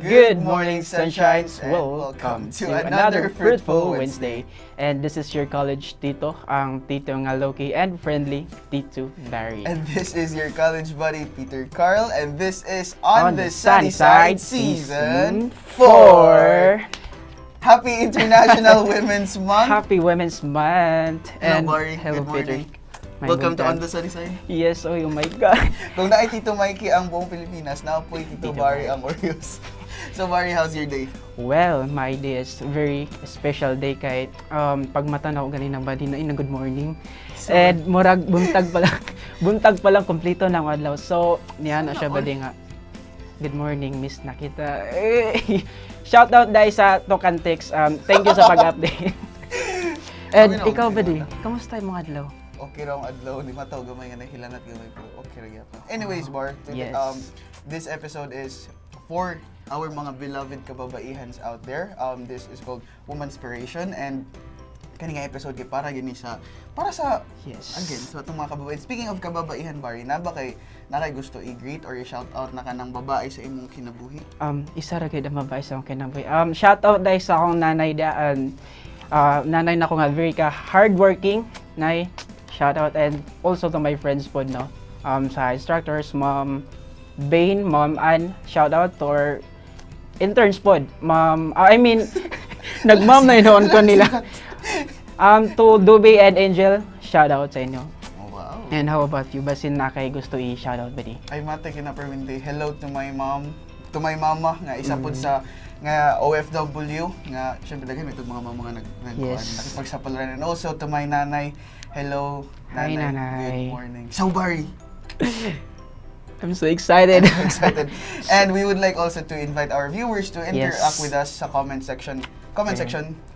Good morning, sunshines, and welcome to another fruitful Wednesday. And this is your college tito, ang tito nga low-key and friendly, Tito Barry. And this is your college buddy, Peter Carl, and this is On the Sunny Side Season 4. Happy International Women's Month. Happy Women's Month. Hello, Barry. Hello, Good Peter. morning. Welcome to On the Sunny Side. Yes, oh my God. Kung naay Tito Mikey ang buong Pilipinas, naapoy Tito Barry ang Oreos. So Barry, how's your day? Well, my day is very special day kahit pag matanaw ganina ba din na good morning. So, and murag buntag pa lang kompleto ng adlaw. So, niya na siya ba din nga. Good morning, miss na kita. Shout out dahil sa Tokantex. Thank you sa pag-update. And ikaw ba di? Kamusta yung mga adlaw? Okay raw ang adlaw, di mataw gamay nga nahilanat gamay pero okay ra gyapon. Anyways, Bar, today, Yes. This episode is for our mga beloved kababaihans out there. This is called Womanspiration, and kani nga episode kay para sa Yes. again sa atong mga kababaihan. Speaking of kababaihan, Barry, na ba kay gusto i-greet or i-shout out na kanang babae sa imong kinabuhi? Isa ra gyud ang mabay sa akong kinabuhi. Shout out dahil sa akong nanay daan. Nanay na ko nga very ka hardworking, nay. Shout out, and also to my friends po, no? Sa instructors, Ma'am Bain, Ma'am Ann, shout out to our interns po, nag-ma'am na yun ko nila. To Dube and Angel, shout out sa inyo. Oh, wow. And how about you? Basin na kay gusto i-shout out ba di? Ay mate kinapermente. Hello to my mom, to my mama nga isa pod sa nga OFW nga syempre daghan may mga mama nga Yes. nakipagsapalaran, and also to my nanay. Hello, Hi, nanay. nanay. Good morning. So Barry, I'm so excited. I'm excited. And we would like also to invite our viewers to interact Yes. with us sa comment section,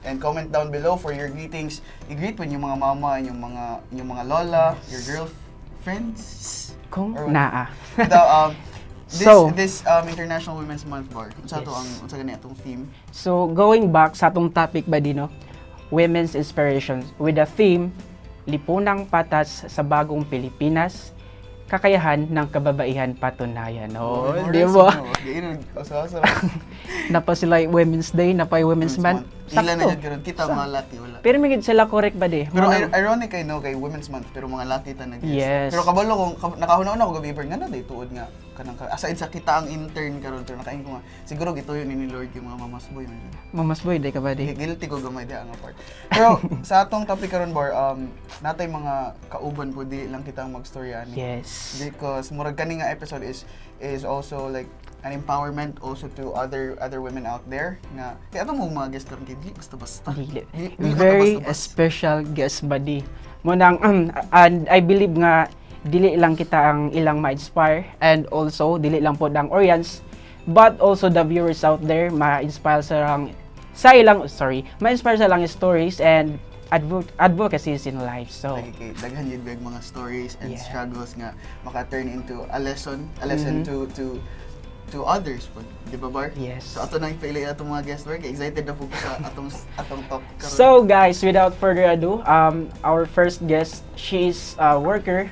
and comment down below for your greetings. I-greet mo yung mga mama, yung mga lola, your girlfriends. Kung Or- naa. This International Women's Month, Bar. Unsa to Yes. unsa gani atong theme? So, going back sa atong topic ba di, no? Women's Inspiration with the theme Lipunang Patas sa Bagong Pilipinas, Kakayahan ng Kababaihan Patunayan. Oh, di ba? Napa sila Women's Day, napa Women's Month. Ilan na yun karon kita mga laki wala. Pero may sila correct ba di? Pero ironic kay no kay Women's Month pero mga laki ta nag Yes. Pero kabalo kung nakahuna-una ko gabi nga na day tuod nga kanang aside sa kita ang intern karon pero nakain ko nga siguro gituyo ni Lord yung mga mamas boy. Mamas boy, di ka ba di? Guilty ko gamay di ang part. Pero sa atong topic karon, Bar, natay mga kauban po di lang kita magstorya ani. Yes. Because murag kani nga episode is also like an empowerment also to other women out there nga kaya atong mga guest karon kay di basta-basta. Dili. Dili Very basta-basta. special guest buddy. Munang and I believe nga dili lang kita ang ilang ma-inspire, and also dili lang po ang audience but also the viewers out there ma-inspire ma-inspire sa lang stories and advocacies in life. So Lagi kay daghan yun big mga stories and Yeah. struggles nga maka-turn into a lesson to others po. Di ba, Bar? Yes. So ato nang pili atong mga guest work, excited na po ko sa atong talk karon. So guys, without further ado, our first guest, she's a worker,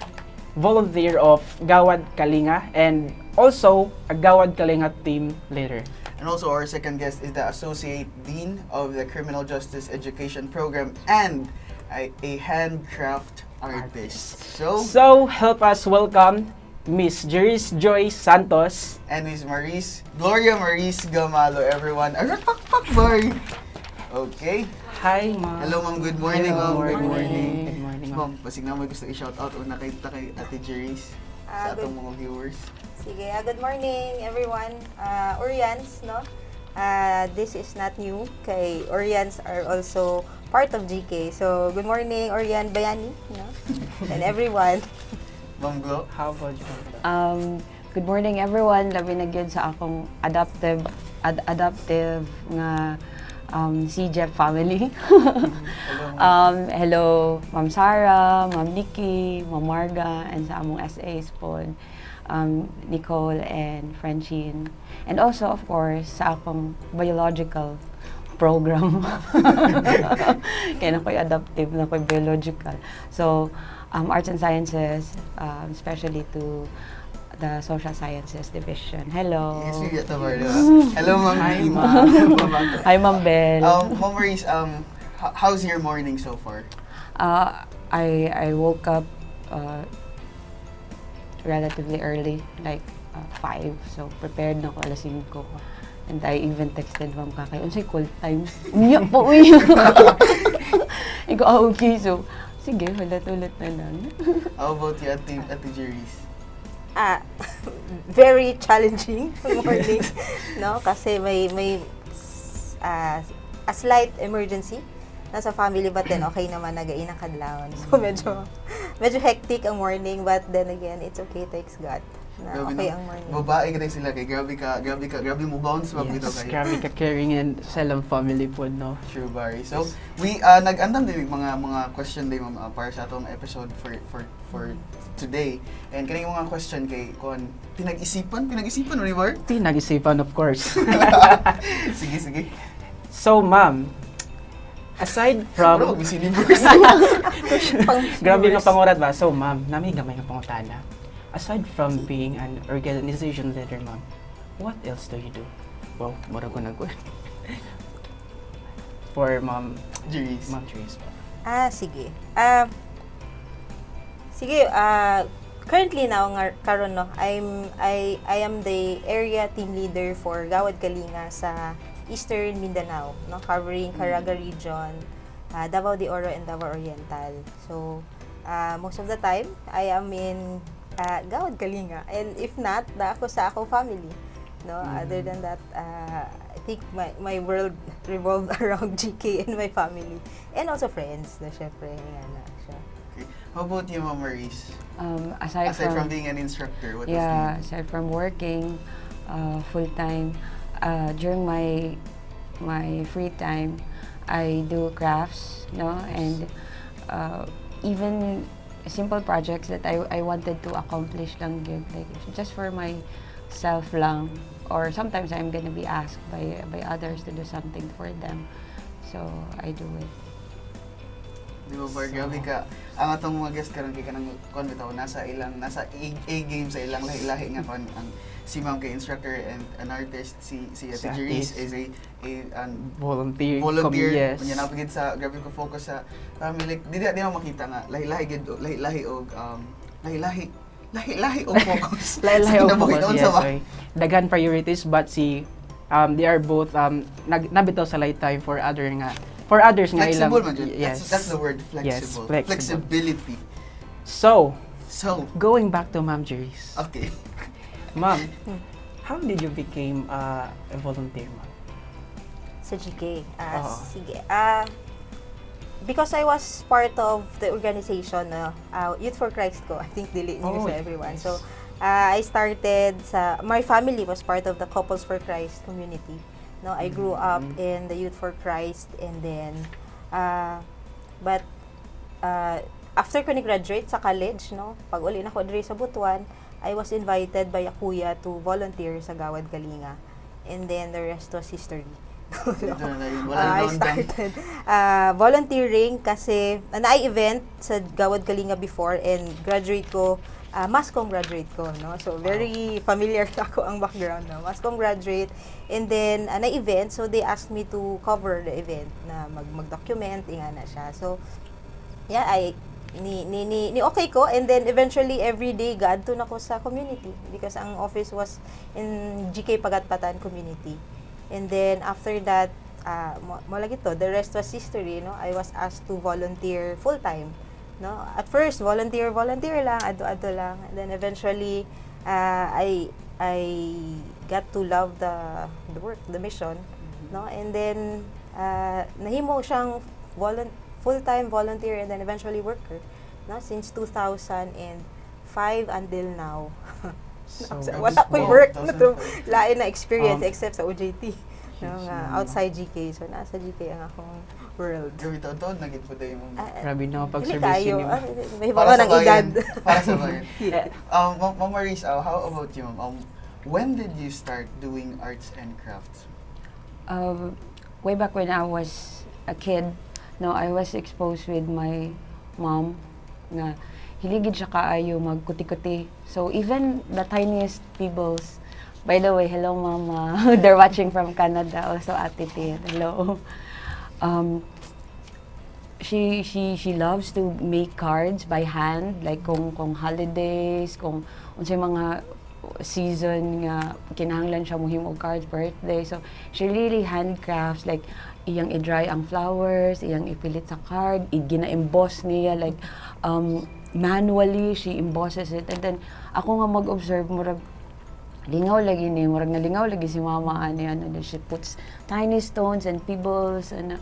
volunteer of Gawad Kalinga, and also a Gawad Kalinga team leader. And also our second guest is the Associate Dean of the Criminal Justice Education Program and a handcraft artist. So help us welcome Miss Jeris Joy Santos. And Miss Gloria Maris Gamalo, everyone. Bar. Okay. Hi, ma'am. Hello, ma'am. Good morning, Hello, ma'am. good morning. Good morning, ma'am. Ma'am, pasig na mo gusto i-shout out o nakita kay Ate Jeris sa atong mga viewers. Sige, good morning everyone. Orians, no? This is not new. Kay Orians are also part of GK. So, good morning Orian Bayani, no? And everyone. Ma'am Glo. How about you? Good morning everyone. Labi na gyud sa akong adoptive nga si Jeff family. Hello Ma'am Sarah, Ma'am Nikki, Ma'am Marga, and sa among SAs po, Nicole and Francine. And also of course sa akong biological program. Kaya na ko'y adaptive, na ko'y biological. So, arts and sciences, especially to the Social Sciences Division. Hello. Yes, we get the word. Hello, Ma'am. Hi, Dean. Ma'am. Hi, Ma'am Bell. Ma'am Maurice, how's your morning so far? I woke up relatively early, like 5. So, prepared na ako alas 5 ko. And I even texted Ma'am Kakay, unsay call time? Unya po, unya. Ikaw, okay. So, sige, ulit-ulit na lang. How about you, Ate Jerry's? Very challenging morning, no? Kasi may a slight emergency nasa family, but then okay naman, nagain ang kadlawon. So medyo hectic ang morning, but then again, it's okay, thanks God. Na okay ang morning. Babae ka rin sila kay grabe mo bounce wag dito Yes, kayo. grabe ka caring and salang family po, no? True, Barry. So, we nag-andam din mga question din para sa atong episode for today. And kaning mga question kay kon pinag-isipan mo ni Bar? Pinag-isipan, of course. Sige. So, ma'am, aside from... Grabe nga pangurat ba? So, ma'am, nami gamay nga pangutana. Aside from being an organization leader, ma'am, what else do you do? Well, mura ko nag for Ma'am Jerry's. Therese po. Sige. Currently now karon no, I am the area team leader for Gawad Kalinga sa Eastern Mindanao, no, covering Caraga region, Davao de Oro and Davao Oriental. So, most of the time I am in Gawad Kalinga, and if not, ako sa ako family, no. Other than that, I think my world revolved around GK and my family, and also friends, na syempre nga na siya. Okay. How about you, Ma'am Maurice? Aside from being an instructor, what else do you do? aside from working full time, during my free time, I do crafts, no, and even simple projects that I wanted to accomplish lang yun, like just for myself lang, or sometimes I'm gonna be asked by others to do something for them, so I do it. Di ba, Bar, grabe ka. Ang atong mga guest karon kay kanang kon bitaw nasa A-game sa ilang lahi-lahi nga kon ang si Ma'am kay instructor and an artist, si Ate Jerry's is a Volunteer. volunteer. Yes. Unya napagid sa grabe ko focus sa family. Di mo makita nga lahi-lahi og focus. Lahi-lahi Sa og kinabuhi. focus, Unsa yes. ba? Oy. Daghan priorities, but they are both nabitaw sa light time for others nga Flexible man ilang. dyan. Yes. That's the word, flexible. Yes, flexible. Flexibility. So, Going back to Ma'am Jerry's. okay. Ma'am, how did you became a volunteer, ma'am? Sa GK. Oo. Sige. Because I was part of the organization, Youth for Christ ko. I think dili niyo sa everyone. Yes. So, I started my family was part of the Couples for Christ community. No, I grew up in the Youth for Christ, and then after ko ni-graduate sa college, no, pag uli na ko diri sa Butuan, I was invited by a kuya to volunteer sa Gawad Kalinga. And then the rest was history. I started volunteering kasi na-event sa Gawad Kalinga before, and graduate ko, Mascom graduate ko, no? So, very familiar ako ang background, no? Mascom graduate, and then, na-event, so they asked me to cover the event, na mag-document, nga na siya. So, yeah, ni okay ko, and then eventually, every day, gaadto na ko sa community, because ang office was in GK Pagatpatan community. And then, after that, mo lagi to, the rest was history, no? I was asked to volunteer full-time. No, at first volunteer lang, ado lang, and then eventually I got to love the work, the mission, no, and then nahimo siyang full-time volunteer, and then eventually worker, no, since 2005 until now. So, Wala ko'y work na to, lain na experience except sa OJT, no, outside GK, so nasa GK ang akong world. Grabe taon-taon, naging po tayo mo. grabe na Hindi pag-service tayo. niyo. May mga ng edad. Para sa bayan. Ma'am Maurice, how about you, ma'am? When did you start doing arts and crafts? Way back when I was a kid, no, I was exposed with my mom na hiligid siya kaayo magkuti-kuti. So even the tiniest pebbles, by the way, hello mama, they're watching from Canada, also Ate Tia, hello. She loves to make cards by hand, like kung holidays, kung unsay mga season nga kinahanglan siya muhim og cards, birthday. So she really handcrafts, like iyang i-dry ang flowers, iyang ipilit sa card, gina-emboss niya, like manually she embosses it. And then ako nga mag-observe, murag lingaw lagi ni, murag nalingaw lagi si mama ani, and then she puts tiny stones and pebbles, and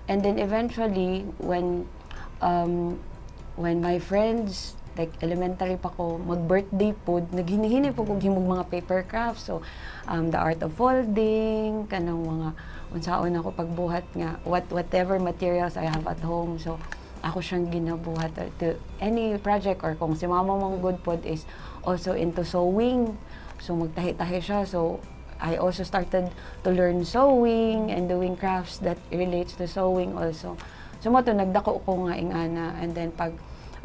then eventually when my friends, like elementary pa ko, mag-birthday po, naghini-hini po kong himog mga paper crafts. So, the art of folding, kanang mga, unsaon ako pagbuhat nga, whatever materials I have at home. So, ako siyang ginabuhat to any project, or kung si mama mong good pod is also into sewing. So, magtahi-tahi siya. So, I also started to learn sewing and doing crafts that relates to sewing also. So, mo to, nagdako ko nga ingana. And then,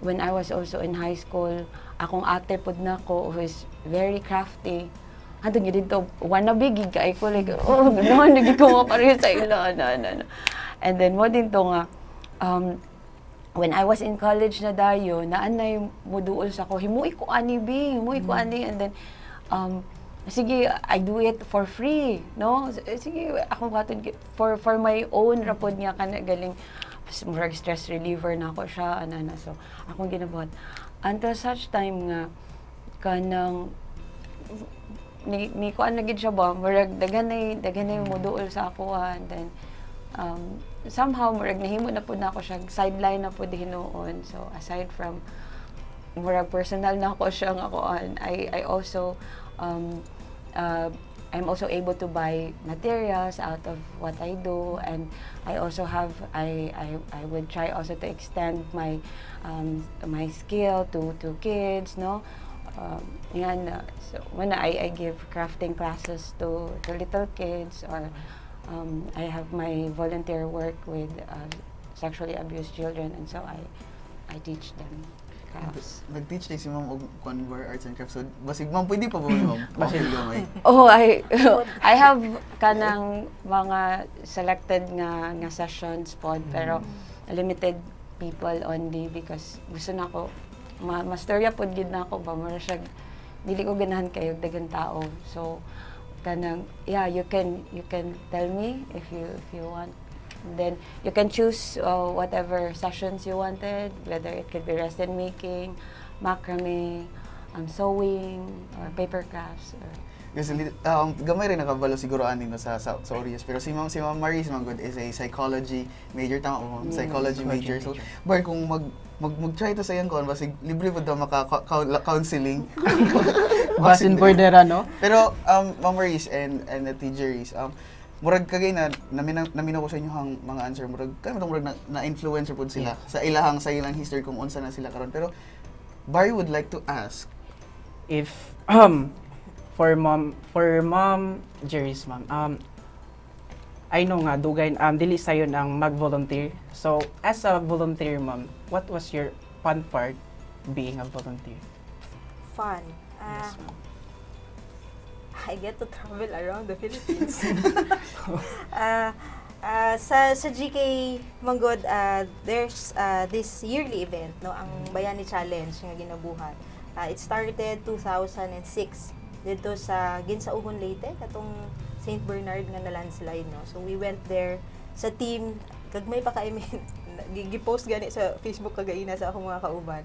when I was also in high school, akong ate pod na ko who is very crafty. Hadto gid dito wannabe gid kay ko, like ganoon nagig ko pareho sa ila na. And then mo din to nga when I was in college na dayo, naanay moduol sa ko, himuy ko ani bi, himuy ko ani, and then sige, I do it for free, no? Sige, akong katod for my own rapod niya kana galing murag stress reliever na ako siya, ana. So, akong ginabuhat. Until such time nga, kanang, ni ko anagid siya ba, murag daganay muduol sa ako, and then, somehow, murag nahimo na po na ako siya, sideline na po hinoon. So, aside from, murag personal na ako siya nga ako, I also, I'm also able to buy materials out of what I do, and I also have I would try also to extend my my skill to kids, no. So when I give crafting classes to little kids, or I have my volunteer work with sexually abused children, and so I teach them crafts. Nag-teach din si ma'am og conver arts and crafts. So, basig ma'am, pwede pa ba ma'am? Basig gamay. Oh, I have kanang mga selected nga sessions pod, pero limited people only, because gusto na ko mastorya pod gid na ako ba, mura siya dili ko ganahan kayo dagang tao. So kanang you can tell me if you want. Then you can choose whatever sessions you wanted, whether it could be resin making, macrame, sewing, or paper crafts. Kasi gamay rin nakabalo siguro ani no sa Orias, pero si Ma'am Maris Manggod is a psychology major, tama mo, psychology major. So bar kung mag-try to sa yan kon, basig libre po daw maka-counseling. Basin bordera, no? Pero Ma'am Maris and the teachers, murag kagay na naminaw ko sa inyo hang mga answer, murag kami murag na influencer pud sila sa ilang history kung unsa na sila karon. Pero Barry would like to ask If for mom Jerry's mom, I know nga dugay dili sayon ang mag-volunteer. So as a volunteer mom, what was your fun part being a volunteer? Fun. Yes, ma'am. I get to travel around the Philippines. Sa GK Manggod, there's this yearly event, no, ang Bayani Challenge nga ginabuhat. It started 2006 dito sa Ginsaugon, Leyte, katong St. Bernard nga na landslide, no. So we went there sa team, gagmay pa kami gi-post gani sa Facebook kagaina sa akong mga kauban.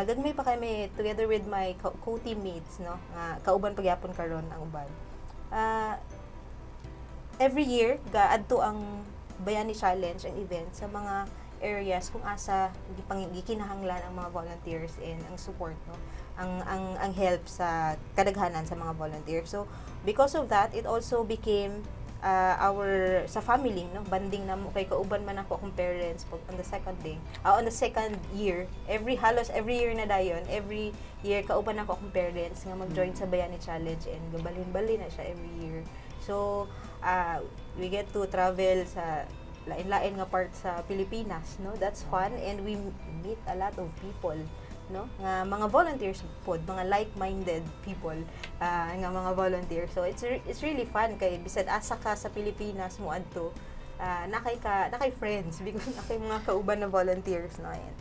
Gagmay pa kami together with my co-teammates, no, nga kauban pagyapon karon ang uban. Every year gaadto ang Bayani Challenge, ang event sa mga areas kung asa gikinahanglan ang mga volunteers and ang support, no, ang help sa kadaghanan sa mga volunteers. So because of that, it also became our sa family, no, banding na mo kay kauban man ako akong parents on the second year, halos every year na dayon, every year kauban ako akong parents nga mag-join sa Bayani Challenge, and gabalhin-balhin na siya every year. So we get to travel sa lain-lain nga part sa Pilipinas, no. That's fun, and we meet a lot of people no, nga mga volunteers pod, mga like-minded people, nga mga volunteers. So it's really fun kay bisad asa ka sa Pilipinas mo adto, nakay friends because nakay mga kauban na volunteers, no. And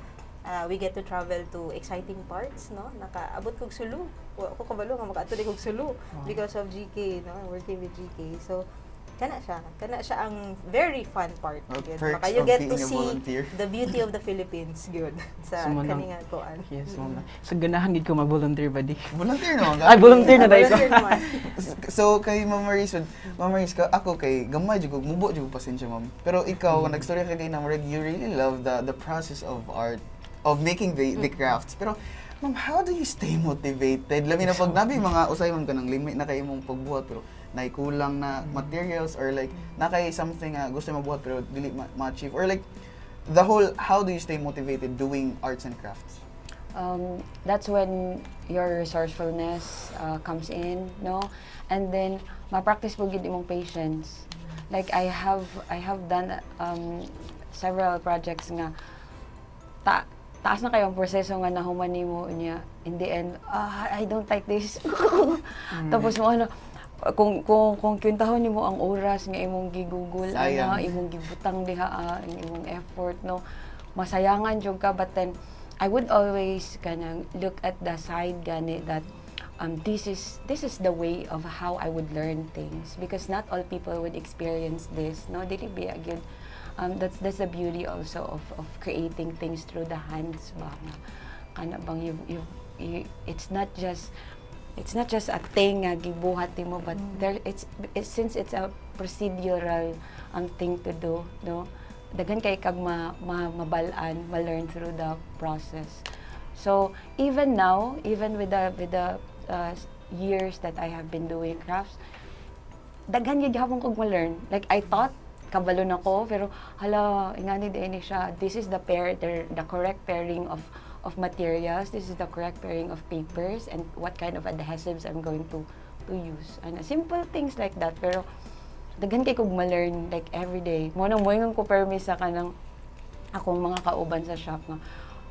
we get to travel to exciting parts, no. Nakaabot kog Sulu. Ako kabalo nga makaadto kog Sulu because of GK, no, working with GK. So kana siya ang very fun part. Good. Perks Baka you of get to being a see volunteer. the beauty of the Philippines, good, sa Sumunod. kaninga koan. Yes, mama. So ganahan gid ko mag-volunteer ba di? Volunteer naman ka? Ay, volunteer na dahil ko. Volunteer naman. So kay Ma'am Maris, ka ako kay gamay jud ko mubo jud ko pasensya ma'am. Pero ikaw nagstorya ka kay na you really love the process of art, of making the crafts. Pero ma'am, how do you stay motivated? Labi na pag nabi mga usay man ka ng limit na kay imong pagbuhat pero kulang na materials or like nakay something gusto mo mabuhat pero dili ma-achieve or like the whole how do you stay motivated doing arts and crafts? That's when your resourcefulness comes in, no? And then ma-practice mo gid imong patience. Like I have done several projects nga taas na kayong proseso nga nahuman nimo niya in the end I don't like this. Tapos mo kung kwentahon nimo ang oras nga imong gigugol imong gibutang diha ang imong effort, no, masayangan jud ka, but then I would always kanang look at the side gani that this is the way of how I would learn things because not all people would experience this, no, dili be again. That's the beauty also of creating things through the hands ba nga kana bang you it's not just a thing nga gibuhat mo, but it's since it's a procedural thing to do, no, daghan kay kag mabalaan, ma-learn through the process. So even now, even with the years that I have been doing crafts, daghan gyud hapon kog ma-learn. Like I thought kabalo na ko pero hala ingani din siya, this is the correct pairing of materials, this is the correct pairing of papers and what kind of adhesives I'm going to use. And simple things like that, pero daghan kay kog ma-learn like every day. Mo nang moingon ko permis sa kanang akong mga kauban sa shop nga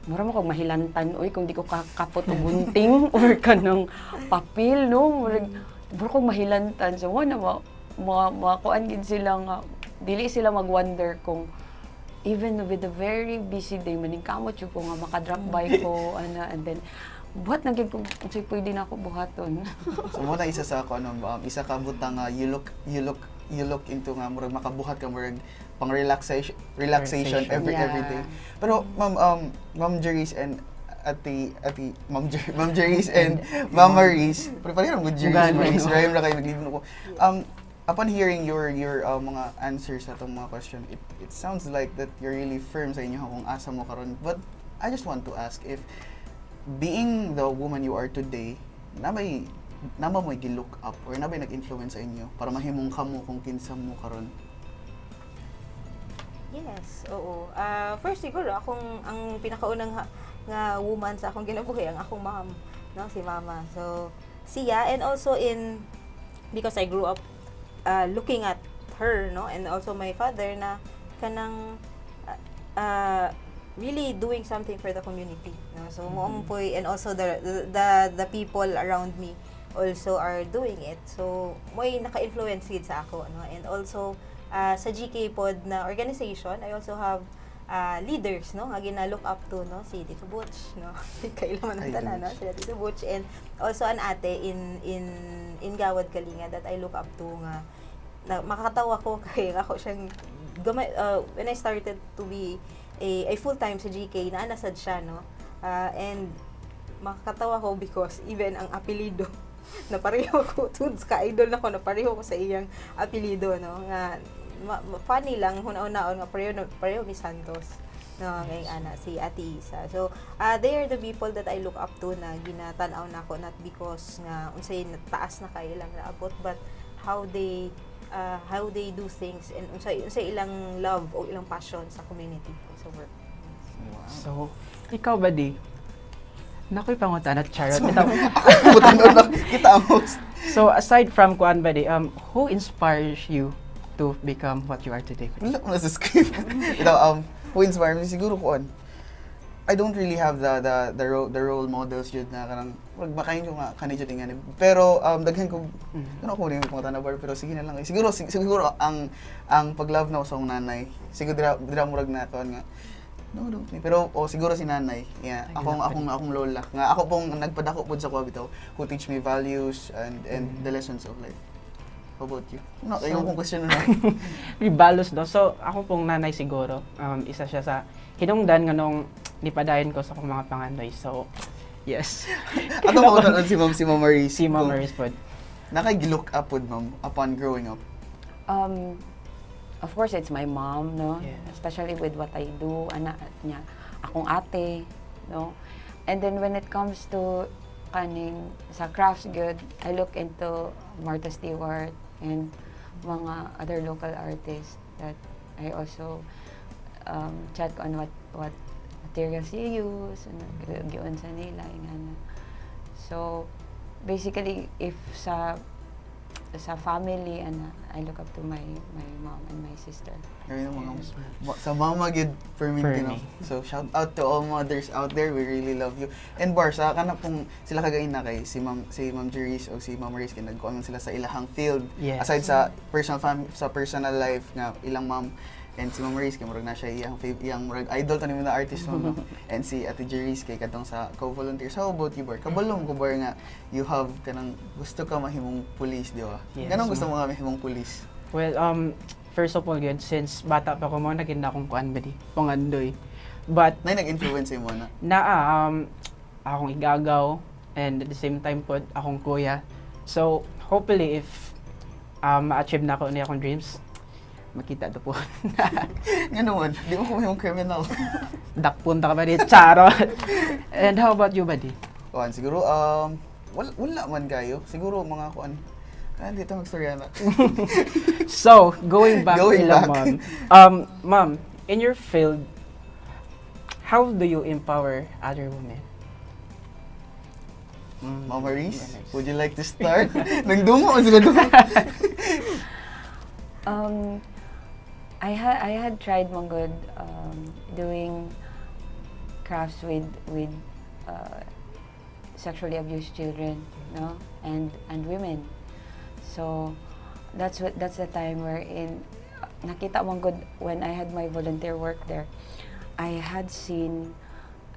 mura mo kog mahilantan oy kung di ko kakapot og gunting or kanang papel, no, mura kog mahilantan. So mo na kuan gid sila nga dili sila mag-wonder kung even with a very busy day, maningkamot yun ko nga makadrop by ko, and then, buhat na gid ko, kung pwede na ako buhaton. So muna isa sa ako, isa ka butang you look into nga, murag makabuhat ka, murag pang relaxation every day. Pero, Ma'am Jeris and Ma'am Jeris and Ma'am Maris, pero parang good Jeris, Maris, rhyme na kayo, naglibin ko. Upon hearing your mga answers sa itong mga question, it sounds like that you're really firm sa inyo kung asa mo karon. But I just want to ask if being the woman you are today, nabay mo gi-look up or nabay nag-influence sa inyo para mahimong kamo kung kinsa mo karon? Yes, oo. First siguro ang pinakaunang nga woman sa akong kinabuhi ang akong mom, no, si mama. So siya, and also because I grew up looking at her, no, and also my father na kanang really doing something for the community, no. So moompoy, and also the people around me also are doing it. So moy naka-influence gid sa ako, no. And also sa GK pod na organization, I also have leaders, no, nga gina-look up to, no, si Tito Butch, no, kailangan ng tanan, no, si Tito Butch, and also an ate in Gawad Kalinga that I look up to nga na makakatawa ko kay ako siyang gamay, when I started to be a full-time sa GK, naanasad siya, no, and makakatawa ko because even ang apelido na pareho ko, tuds ka idol na ko, na pareho ko sa iyang apelido, no, nga funny lang huna-unaon nga pareho ni Santos, no, ngay ana si Ate Isa. So they are the people that I look up to na ginatan-aw nako, not because nga unsay taas na kay ilang naabot, but how they do things and unsay ilang love o ilang passion sa community sa work. Wow. So, ikaw ba di? Nakoy pangutan at charot. Kita mo. So, aside from kuan ba di, who inspires you to become what you are today? Wala ko na sa script. Ito, who inspired me? Siguro kuan. I don't really have the role models jud na kanang magmakain ko nga kanay jud ingani. Pero daghan ko ano ko rin mga tanabar pero sige na lang. Siguro ang pag-love na ko sa akong nanay. Siguro dira murag na to nga. No, don't me. Pero siguro si nanay. Yeah, akong lola. Nga ako pong nagpadako pud sa ko bitaw who teach me values and the lessons of life. How about you? No, kayo kung question na. Ribalos do. So, ako pong nanay siguro. Isa siya sa hinungdan nga nung nipadayon ko sa akong mga pangandoy. So, yes. Ato mo si Ma'am Marie. Si Ma'am Maris po. Nakag-look up pod ma'am upon growing up. Of course, it's my mom, no? Yeah. Especially with what I do, anak niya, akong ate, no? And then when it comes to kaning sa crafts good, I look into Martha Stewart and mga other local artists that I also check on what materials you use, and giyon sa nila, ingana. So, basically, if sa family, I look up to my mom and my sister. Ayun yung mga sa mama gid for me. So shout out to all mothers out there, we really love you. And Barsa kana pong sila kagain na kay si Ma'am Jeris o si Ma'am Maris kay nagkuan sila sa ilahang field. Yes. Aside sa personal life nga ilang ma'am and si Ma'am Maris kay murag na siya iyang murag idol tanim na artist mo. And si Ate Jeris kay kadtong sa co-volunteers. How about you, Bar? Kabalong ko Bar nga you have kanang gusto ka mahimong police, di ba? Yes. Ganong gusto mo nga mahimong police? Well, first of all, good, since bata pa ko mo, naging akong kuan ba di, pangandoy. But, Nay nag-influence mo na? Akong igagaw, and at the same time po, akong kuya. So, hopefully, if ma-achieve na ako ni akong dreams, makita to po. Nga naman, di mo kung yung criminal. Dakpunta ka ba di? Charot! And how about you, buddy? Kuan, siguro, wala man kayo. Siguro mga kuan. Dito magstorya na. So, going back Going to back. Ma'am. Ma'am, in your field, how do you empower other women? Ma'am Maris, would you like to start? Nagdungo ang sila dungo. I had tried Mongod doing crafts with sexually abused children, no, and women. So that's the time wherein nakita Mongod when I had my volunteer work there. I had seen,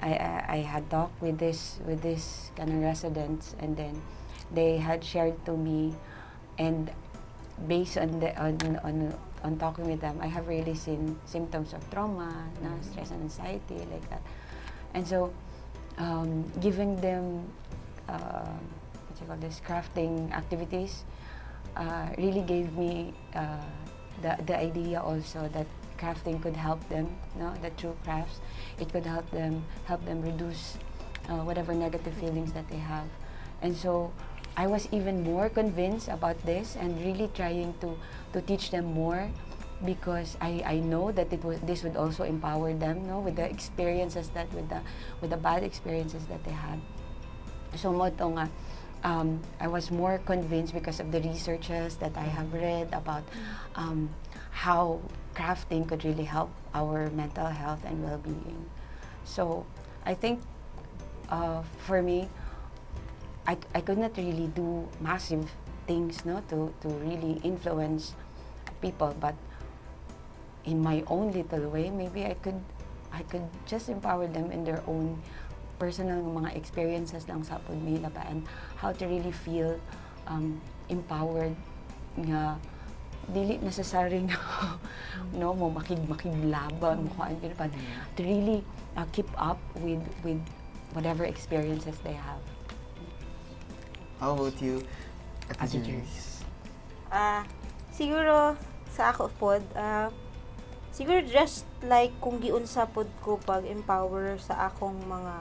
I had talked with this kind of residents, and then they had shared to me, and based on talking with them, I have really seen symptoms of trauma, stress and anxiety, like that. And so, giving them, what you call this, crafting activities, really gave me the idea also that crafting could help them, the true crafts. It could help them reduce whatever negative feelings that they have. And so, I was even more convinced about this and really trying to teach them more, because I know that this would also empower them, with the experiences with the bad experiences that they had. So mo to nga, I was more convinced because of the researches that I have read about how crafting could really help our mental health and well-being. So I think for me, I could not really do massive things, to really influence people, but in my own little way, maybe I could just empower them in their own personal mga experiences lang sa pod nila pa, and how to really feel empowered nga dili necessary na mo makiglaban mo kuan pa, to really keep up with whatever experiences they have. How about you, Ate Jeris? Siguro sa ako pod, siguro just like kung giunsa pod ko pag empower sa akong mga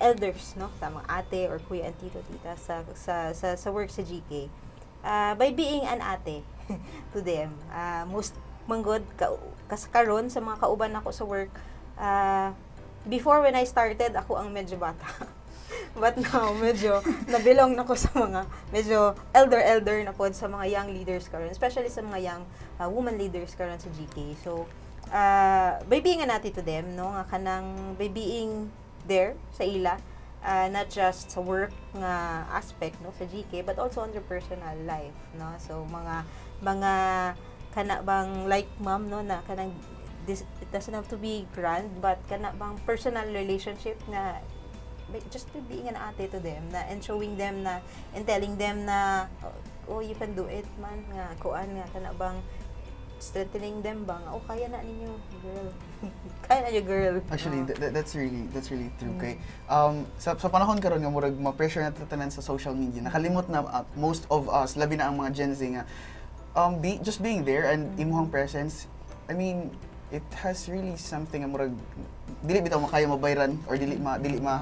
elders, sa mga ate or kuya and tita sa work sa GK, by being an ate to them. Most manggod karon sa mga kauban ako sa work, before when I started, ako ang medyo bata. But now, medyo nabilong na ko sa mga medyo elder na po sa mga young leaders karon, especially sa mga young woman leaders karon sa GK. So, by being an ate to them, no, nga kanang by being there sa ila, not just sa work nga aspect, no, sa GK, but also on their personal life, no. So mga kana bang like ma'am, no, na kanang this, it doesn't have to be grand, but kana bang personal relationship na just being an ate to them na, and showing them na, and telling them na, oh, you can do it man, nga kuan nga kana bang strengthening them ba nga, oh, kaya na ninyo girl. Kaya na niyo girl. Actually, that's really true. Kay sa panahon karon nga murag ma-pressure na tanan sa social media, nakalimot na most of us, labi na ang mga Gen Z nga just being there and imuhang presence, I mean, it has really something nga murag dili bitaw makaya mabayran or dili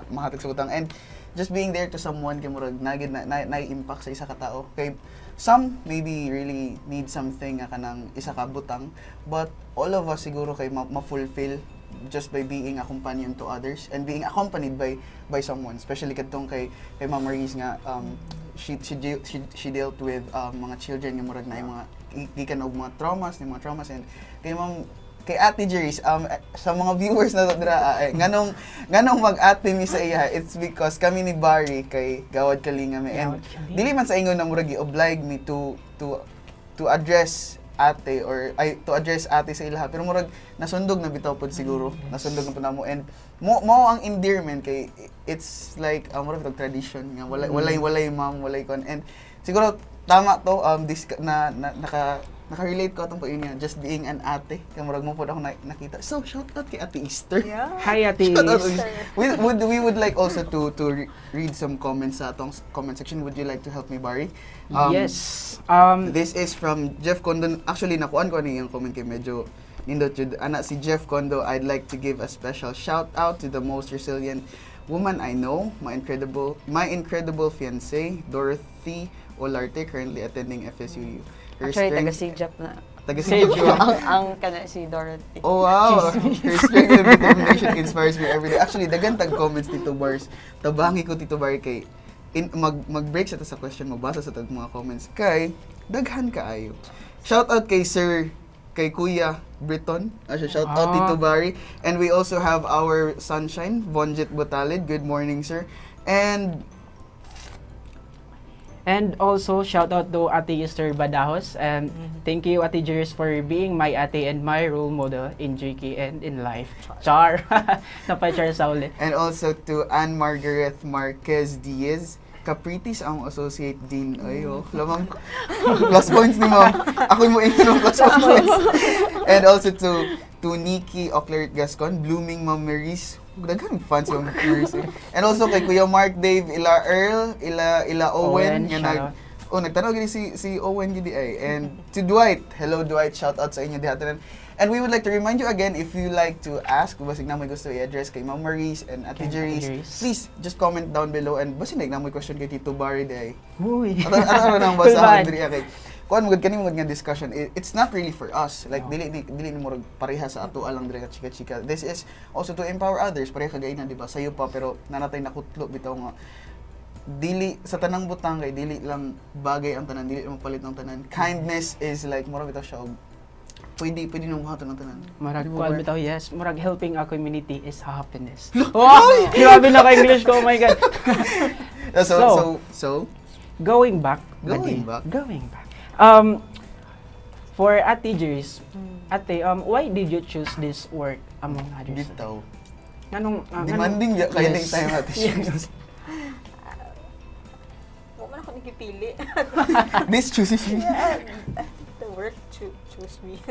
mahatag sa utang, and just being there to someone kay murag nagid na impact sa isa ka tao. Kay some maybe really need something nga kanang isa ka butang, but all of us siguro kay ma-fulfill just by being a companion to others and being accompanied by someone, especially kadtong kay Ma'am Maurice nga she dealt with mga children nga murag na mga gikan og mga traumas and kay Ate Jerry's, sa mga viewers na dira, nganong mag-ate mi sa iya, it's because kami ni Barry kay Gawad Kalinga mi, and dili man sa ingon na murag i-oblige me to address ate or to address ate sa ilaha, pero murag nasundog na bitaw pod siguro, nasundog na po namo, and mo ang endearment kay it's like murag bitog tradition nga walay ma'am, walay kon, and siguro tama to naka-relate ko atong niya, just being an ate. Kaya murag mo po ako nakita. So, shout out kay Ate Easter. Yeah. Hi, Ate Easter. We would like also to read some comments sa atong comment section. Would you like to help me, Barry? Yes. This is from Jeff Condo. Actually, nakuan ko yung comment kay medyo nindot yun. Si Jeff Condo, I'd like to give a special shout out to the most resilient woman I know, my incredible fiancé, Dorothy Olarte, currently attending FSUU. Actually, taga-CJAP na. Taga-CJAP. ang kana si Dorothy. Oh, wow. Her strength and determination inspires me every day. Actually, dagan tag comments Tito Bars. Tabangi ko Tito Bar kay mag-break sa ta sa question, magbasa sa tag mga comments kay daghan kaayo. Shout out kay kay Kuya Breton. Shout out Tito Barry. And we also have our sunshine, Vonjet Botalid. Good morning, sir. And also, shout out to Ate Esther Badajos, and thank you, Ate Jerry's, for being my ate and my role model in GK and in life. Char! Napay-char sa uli. And also to Anne Margaret Marquez Diaz, Capritis ang Associate Dean. Ay, lamang plus points ni ma'am. Ako mo inyo ng plus points. And also to Nikki Oclarit Gascon, Blooming Ma'am Maurice. Daghang fans yung Maurice. And also kay Kuya Mark Dave, ila Earl, ila Owen, nga nagtanaw gini si Owen gidi ay. And to Dwight, hello Dwight, shout out sa inyo dihatanan. And we would like to remind you again, if you like to ask, basig na may gusto i-address kay Ma'am Maurice and Ate Jerry's, please just comment down below, and basig na may question kay Tito Barry day. Uy. Ano nang basahan diri kay kuan mo kani mo nga discussion, it's not really for us, like dili ni mo pareha sa ato alang dire ka chika. This is also to empower others, pareha kagay na, di ba, sayo pa, pero nanatay nakutlo bitaw nga dili sa tanang butang kay dili lang bagay ang tanan, dili mo palit ng tanan. Kindness is like mura bitaw siya, pwede nung buhaton ng tanan. Murag kuan bitaw, yes. Murag helping a community is happiness. Wow! Grabe na ka English ko, oh my God. So going back. For Ate Jerry's, Ate, why did you choose this work among others? Bitaw. Demanding ya kaya yes. Time Ate Jerry's. Mo man ako nagpili. This chooses me. The work choose me.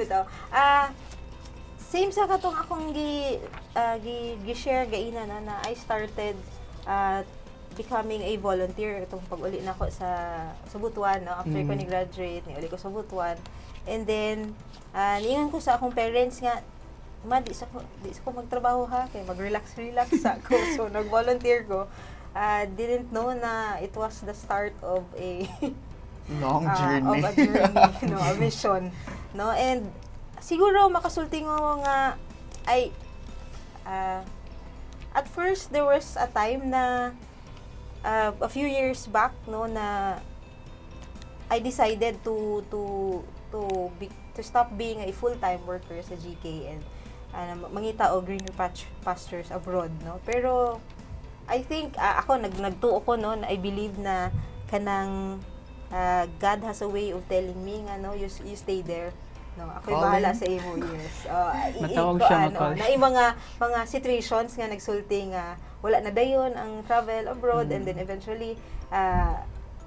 Same sa katong akong gi-share gaina na I started becoming a volunteer itong pag-uli na ako sa Butuan, no? After ko ni-graduate, ni-uli ko sa Butuan. And then, niingon ko sa akong parents nga, ma, di sa ko magtrabaho ha, kaya mag-relax ako. So, nag-volunteer ko. Didn't know na it was the start of a long journey. Of a journey, no, a mission. No? And siguro makasulti ngo nga at first there was a time na a few years back, no, na I decided to to stop being a full-time worker sa GK and mangita og greener pastures abroad, no? Pero I think ako nagtuo ko no, I believe na kanang God has a way of telling me nga no, you stay there. No, ako'y bahala sa imo, yes. Matawag siya makal. Na mga situations nga nagsulti nga wala na dayon ang travel abroad and then eventually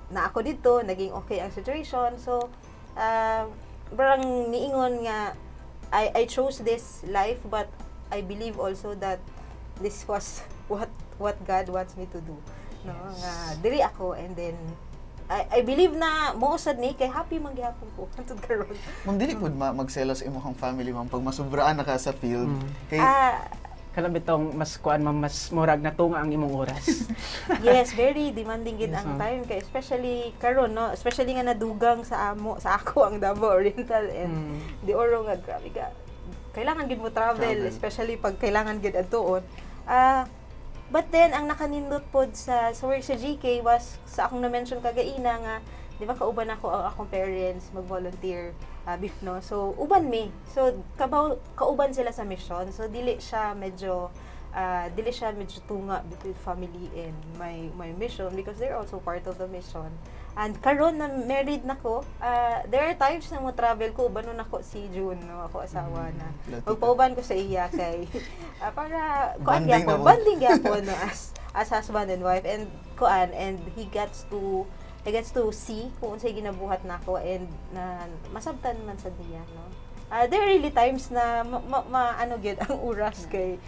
na ako dito, naging okay ang situation. So parang niingon nga I chose this life, but I believe also that this was what God wants me to do. No, nga diri ako, and then I believe na mousad ni kay happy man gyapon ko antud karon. Ma'am, dili pud magselos imong family ma'am pag masubraan na ka sa field. Kay Kalabitong mas kuan ma'am, mas murag na tunga ang imong oras. yes, very demanding gid Yes, ang ma'am. time kay especially karon no, especially nga nadugang sa ako ang Davao Oriental and di oro nga grabe ka. Kailangan gid mo travel, especially pag kailangan gid adtuon. But then ang nakanindot pod sa work sa GK was sa akong na-mention kagaina nga di ba kauban ako ang akong parents mag-volunteer no, so uban me, so kauban sila sa mission, so dili siya medyo tunga between family and my mission because they're also part of the mission. And karon na married nako, there are times na mo travel ko uban nako si June no, ako asawa na magpauban ko sa iya kay para kuan bonding gyapon no, as husband and wife, and kuan, and he gets to see kung unsay ginabuhat nako and na masabtan man sa niya no. There are really times na ano gyud ang oras kay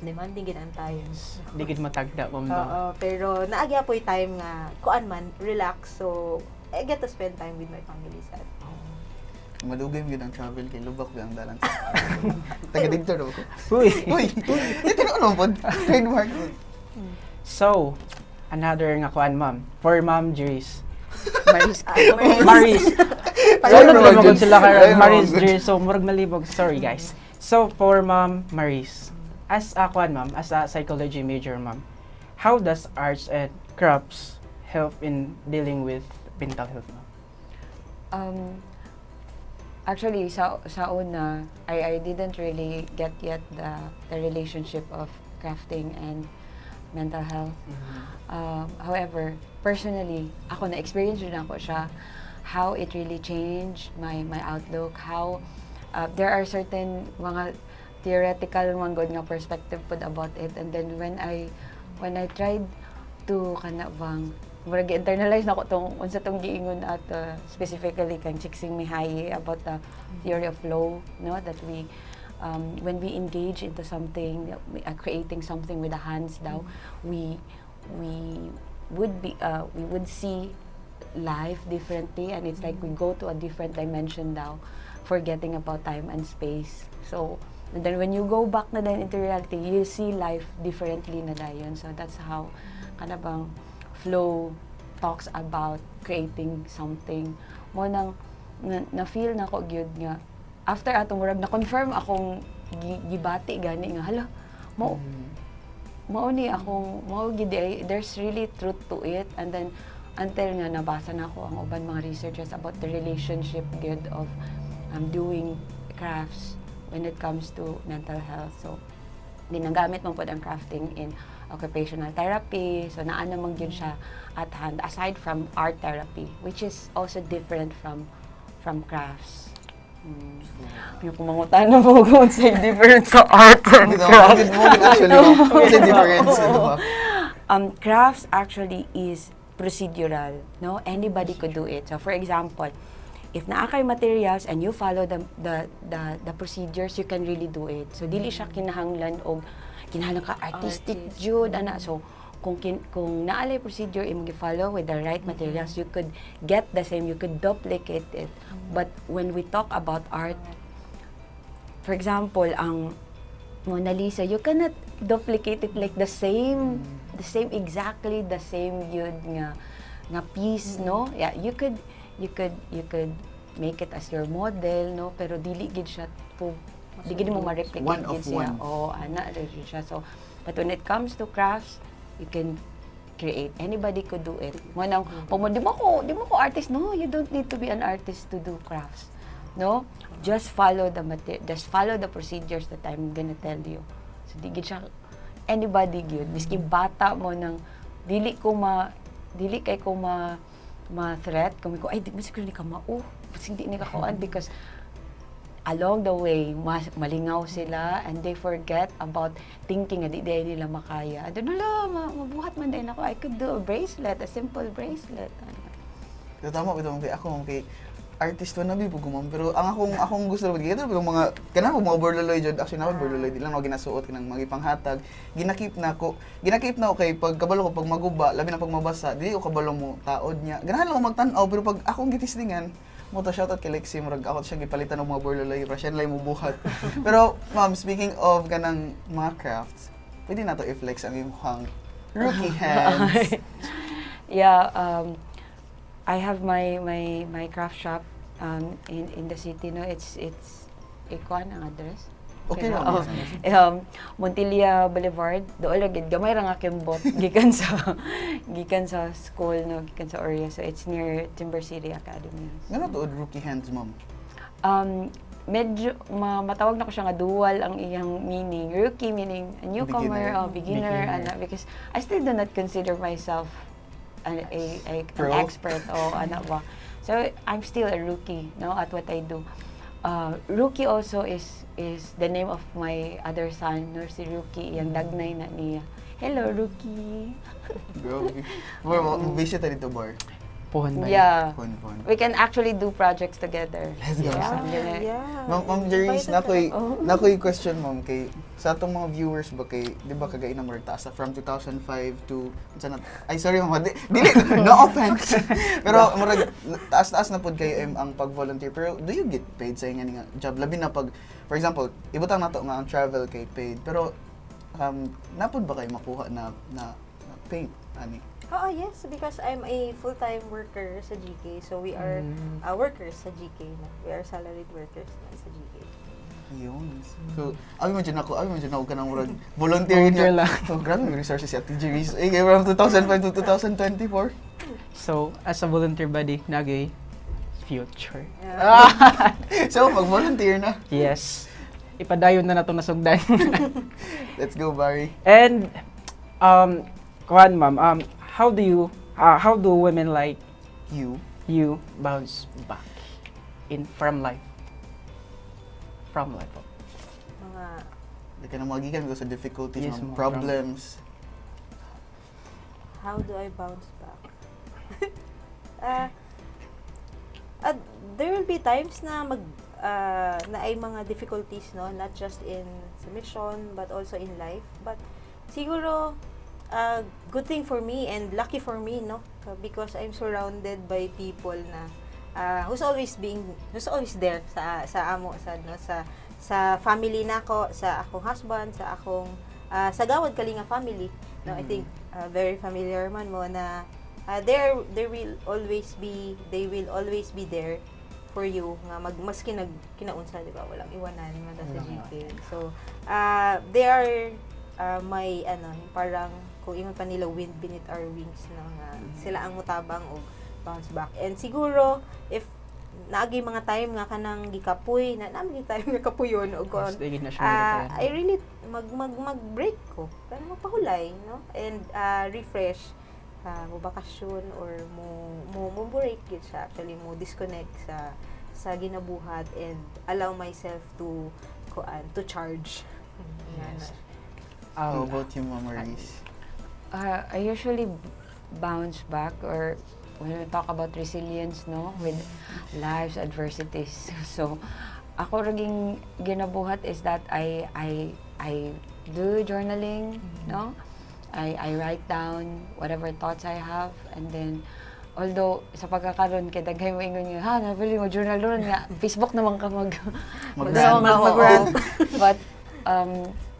demanding gid ang times. Di gid matagda ma'am. Oo, pero naagya po yung time nga kuan man relax, so I get to spend time with my family sad. Madugay gyud ang travel kay lubak gyud ang dalan. Taga dito daw ko. Uy. Dito na ano pod. Trademark. So, another nga kuan ma'am. For Ma'am Juris. Maris. Maris. Ayun So, ano naman, naman Jun. sila Ayun karon Maris naman. Juris. So, murag malibog. Sorry guys. So, for Ma'am Maris, as a kuan ma'am, as a psychology major ma'am, how does arts and crafts help in dealing with mental health ma'am? Actually, sa una, I didn't really get yet the relationship of crafting and mental health. However, personally, ako na-experience rin ako siya, how it really changed my outlook, how there are certain mga theoretical mga good nga perspective pod about it, and then when I tried to kanabang murag internalize na ko tong unsa tong giingon at specifically kang Chiksing Mihaly about the theory of flow, no, that we when we engage into something, creating something with the hands daw, we would see life differently, and it's like we go to a different dimension daw, forgetting about time and space. So and then when you go back na din into reality, you see life differently na dayon. So that's how kanabang flow talks about creating something. Mo nang na-feel na ko gyud nga after atong murag na-confirm akong gibati gani nga hala mao ni akong mao gid there's really truth to it, and then until nga nabasa na ko ang uban mga researchers about the relationship gyud of doing crafts when it comes to mental health. So ginagamit man pod ang crafting in occupational therapy, so naa naman gyud siya at hand aside from art therapy, which is also different from crafts. Yung kumangutan na mo kung sa'yo different sa art and crafts. Actually, what's the difference? Crafts actually is procedural, no? Anybody could do it. So for example, if naa kay materials and you follow the procedures, you can really do it. So dili siya kinahanglan og kinahanglan ka artistic jud ana. So kung naalay procedure imong gi-follow with the right materials, you could get the same, you could duplicate it. But when we talk about art, for example, ang Mona Lisa, you cannot duplicate it like the same exactly the same yun nga piece, no? Yeah, you could make it as your model, no? Pero dili gid siya di gid mo ma-replicate One of gid siya. one. Ana gid siya. So, but when it comes to crafts, you can create. Anybody could do it. Mo nang di mo ko artist. No, you don't need to be an artist to do crafts. No? Just follow the procedures that I'm gonna tell you. So di gid siya anybody gyud. Miski bata mo nang dili kay ko ma-threat kung ko ay di mo siguro ni ka mao. Hindi ni ka kuan because along the way, malingaw sila and they forget about thinking na di nila makaya. Doon mabuhat man din ako. I could do a bracelet, a simple bracelet. So, tama ko kay ako kay artist na nabi po gumam pero ang akong gusto lang dito pero mga kanang mga borloloy jud actually na borloloy di lang ako ginasuot kanang mga ipanghatag ginakip na ko kay pag kabalo ko pag maguba labi na pag mabasa dili ko kabalo mo taod niya ganahan lang ako magtan-aw pero pag akong gitistingan mo to shoutout kay Lexi murag ako siya gipalitan og mga borloloy para siya lay mo buhat pero ma'am speaking of kanang mga crafts pwede na to i-flex ang imong rookie hands. Yeah, I have my craft shop in the city. No, it's ikuan ang address. Okay lang. Montilla Boulevard. Doon lang gamay ra nga kimbot gikan sa school no, gikan sa area. So it's near Timber City Academy. Ngano to rookie hands ma'am? Medyo matawag na ko siya nga dual ang iyang meaning. Rookie meaning a newcomer, beginner. Because I still do not consider myself an expert o ano ba. So I'm still a rookie, no, at what I do. Rookie also is the name of my other son, no, si Rookie, yung dagnay na niya. Hello, Rookie. Grabe. More visit dito bar. Pohon ba? Yeah. Fun. We can actually do projects together. Let's go. Yeah. Ma'am Jerry's, nakoy question ma'am kay sa atong mga viewers ba kay di ba kagay na taas from 2005 to sorry ma'am dili no offense pero murag taas na pud kayo ang pag-volunteer pero do you get paid sa nga job labi na pag for example ibutang nato nga ang travel kay paid pero napud ba kayo makuha na paid ani? Oh, yes, because I'm a full-time worker sa GK. So, we are workers sa GK. No? We are salaried workers sa GK. Ayun. So, abi man dyan ako ka nang murag volunteer lang. So, grabe yung resources si Ate Jerry's. From 2005 to 2024. So, as a volunteer body, nagay future. So, mag-volunteer na. Yes. Ipadayon na nato nasugdan. Let's go, Barry. And kuan ma'am, how do women like you bounce back from life? Mga Di ka na magigan because of difficulties, Yes, mga mga problems. how do I bounce back? There will be times na na ay mga difficulties, no, not just in submission but also in life. But siguro good thing for me and lucky for me, no, because I'm surrounded by people na who's always there sa amo sa family nako, sa akong husband, sa akong sa Gawad Kalinga family, no. I think very familiar man mo na they will always be there for you nga maski kinaunsa, di ba, walang iwanan man sa GK. So they are may parang kung ingon pa nila wind beneath our wings na sila ang mutabang og bounce back. And siguro if naagi mga time nga kanang gikapoy na namin time nga kapuyon og kon I really mag-break ko para magpahulay, no, and refresh, mo bakasyon or mo break gid siya, actually mo disconnect sa ginabuhat and allow myself to charge. Yes. How about you, Mama Reese? I usually bounce back, or when we talk about resilience, no, with life's adversities. So, ako raging ginabuhat is that I do journaling, no. I write down whatever thoughts I have, and then although sa pagkakaroon kay daghay mo ingon nga nabili mo journal ron nga Facebook naman ka mag-rant. But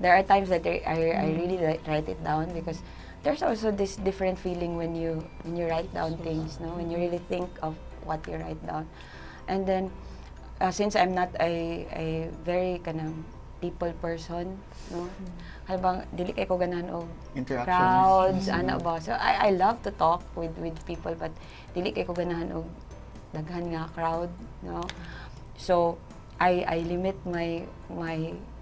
there are times that I really write it down because there's also this different feeling when you write down things, no, when you really think of what you write down. And then since I'm not a very people person, no? Halbang dili kay ko ganahan og Interactions. crowds, ana ba. So I love to talk with people, but dili kay ko ganahan og daghan nga crowd, no? So I limit my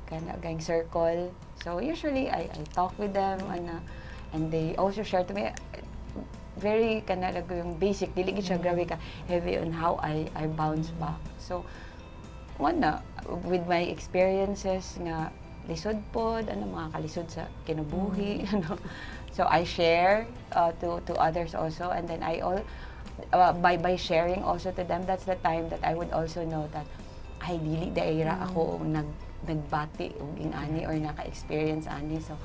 kana gang circle. So usually I talk with them and they also share to me very kana yung basic, dili gid siya grabe ka heavy on how I bounce back. So na with my experiences nga lisod pod mga kalisod sa kinabuhi so I share to others also, and then by sharing also to them, that's the time that I would also know that ay dili daira ako nagbati og ingani or naka-experience ani, so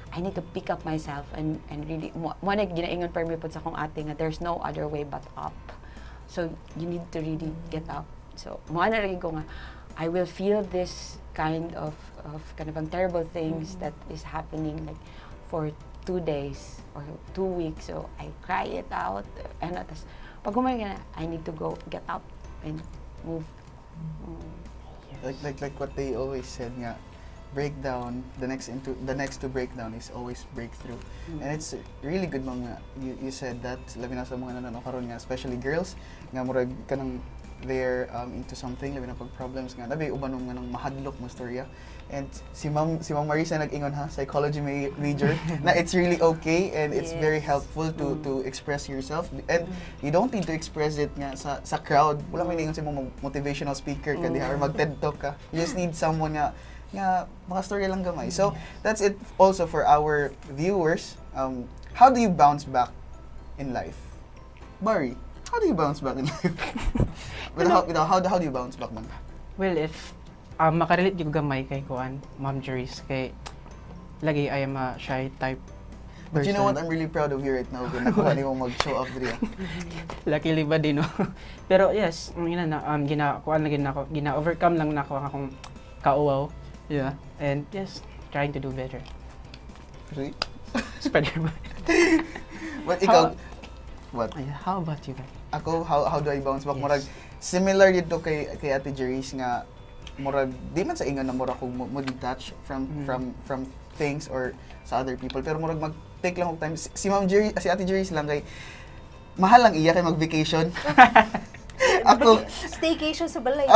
I need to pick up myself and really mo na ginaingon per mi pod sa akong ate nga there's no other way but up, so you need to really get up. So mo na rin ko nga I will feel this kind of terrible things that is happening like for 2 days or 2 weeks, so I cry it out and tas pag na I need to go get up and move. Like what they always said nga, breakdown, the next to breakdown is always breakthrough. And it's really good mga you said that, labi na sa mga nanonood karon nga, especially girls nga murag kanang they're into something, labi na pag problems nga labi uban nga nang mahadlok mo storya. And si Ma'am Marisa nag-ingon ha, psychology major, na it's really okay and it's very helpful to express yourself, and you don't need to express it nga sa crowd. Wala may ningon sa mga motivational speaker ka diha or mag-TED talk ka. You just need someone nga mga storya lang gamay. So that's it also for our viewers. How do you bounce back in life? Barry, how do you bounce back in life? How do you bounce back man? Well, if makarelate yung gamay kay Kuan, Ma'am Jeris, kay lagi I am a shy type person. But you know what, I'm really proud of you right now kung nakuha niyo mag-show off dito. Luckily ba din, no? Pero yes, gina-overcome lang nako akong kauwaw. Yeah. And yes, trying to do better. Really? Spider-Man. But ikaw, what? How about you guys? Ako, how do I bounce back? Yes. Murag, similar dito kay Ate Jeris nga, murag, di man sa ingon na murag kung mo detach from things or sa other people, pero murag mag-take lang og time. Si Ate Jeris lang kay, mahal lang iya kay mag-vacation. Ako, Staycation sa balay.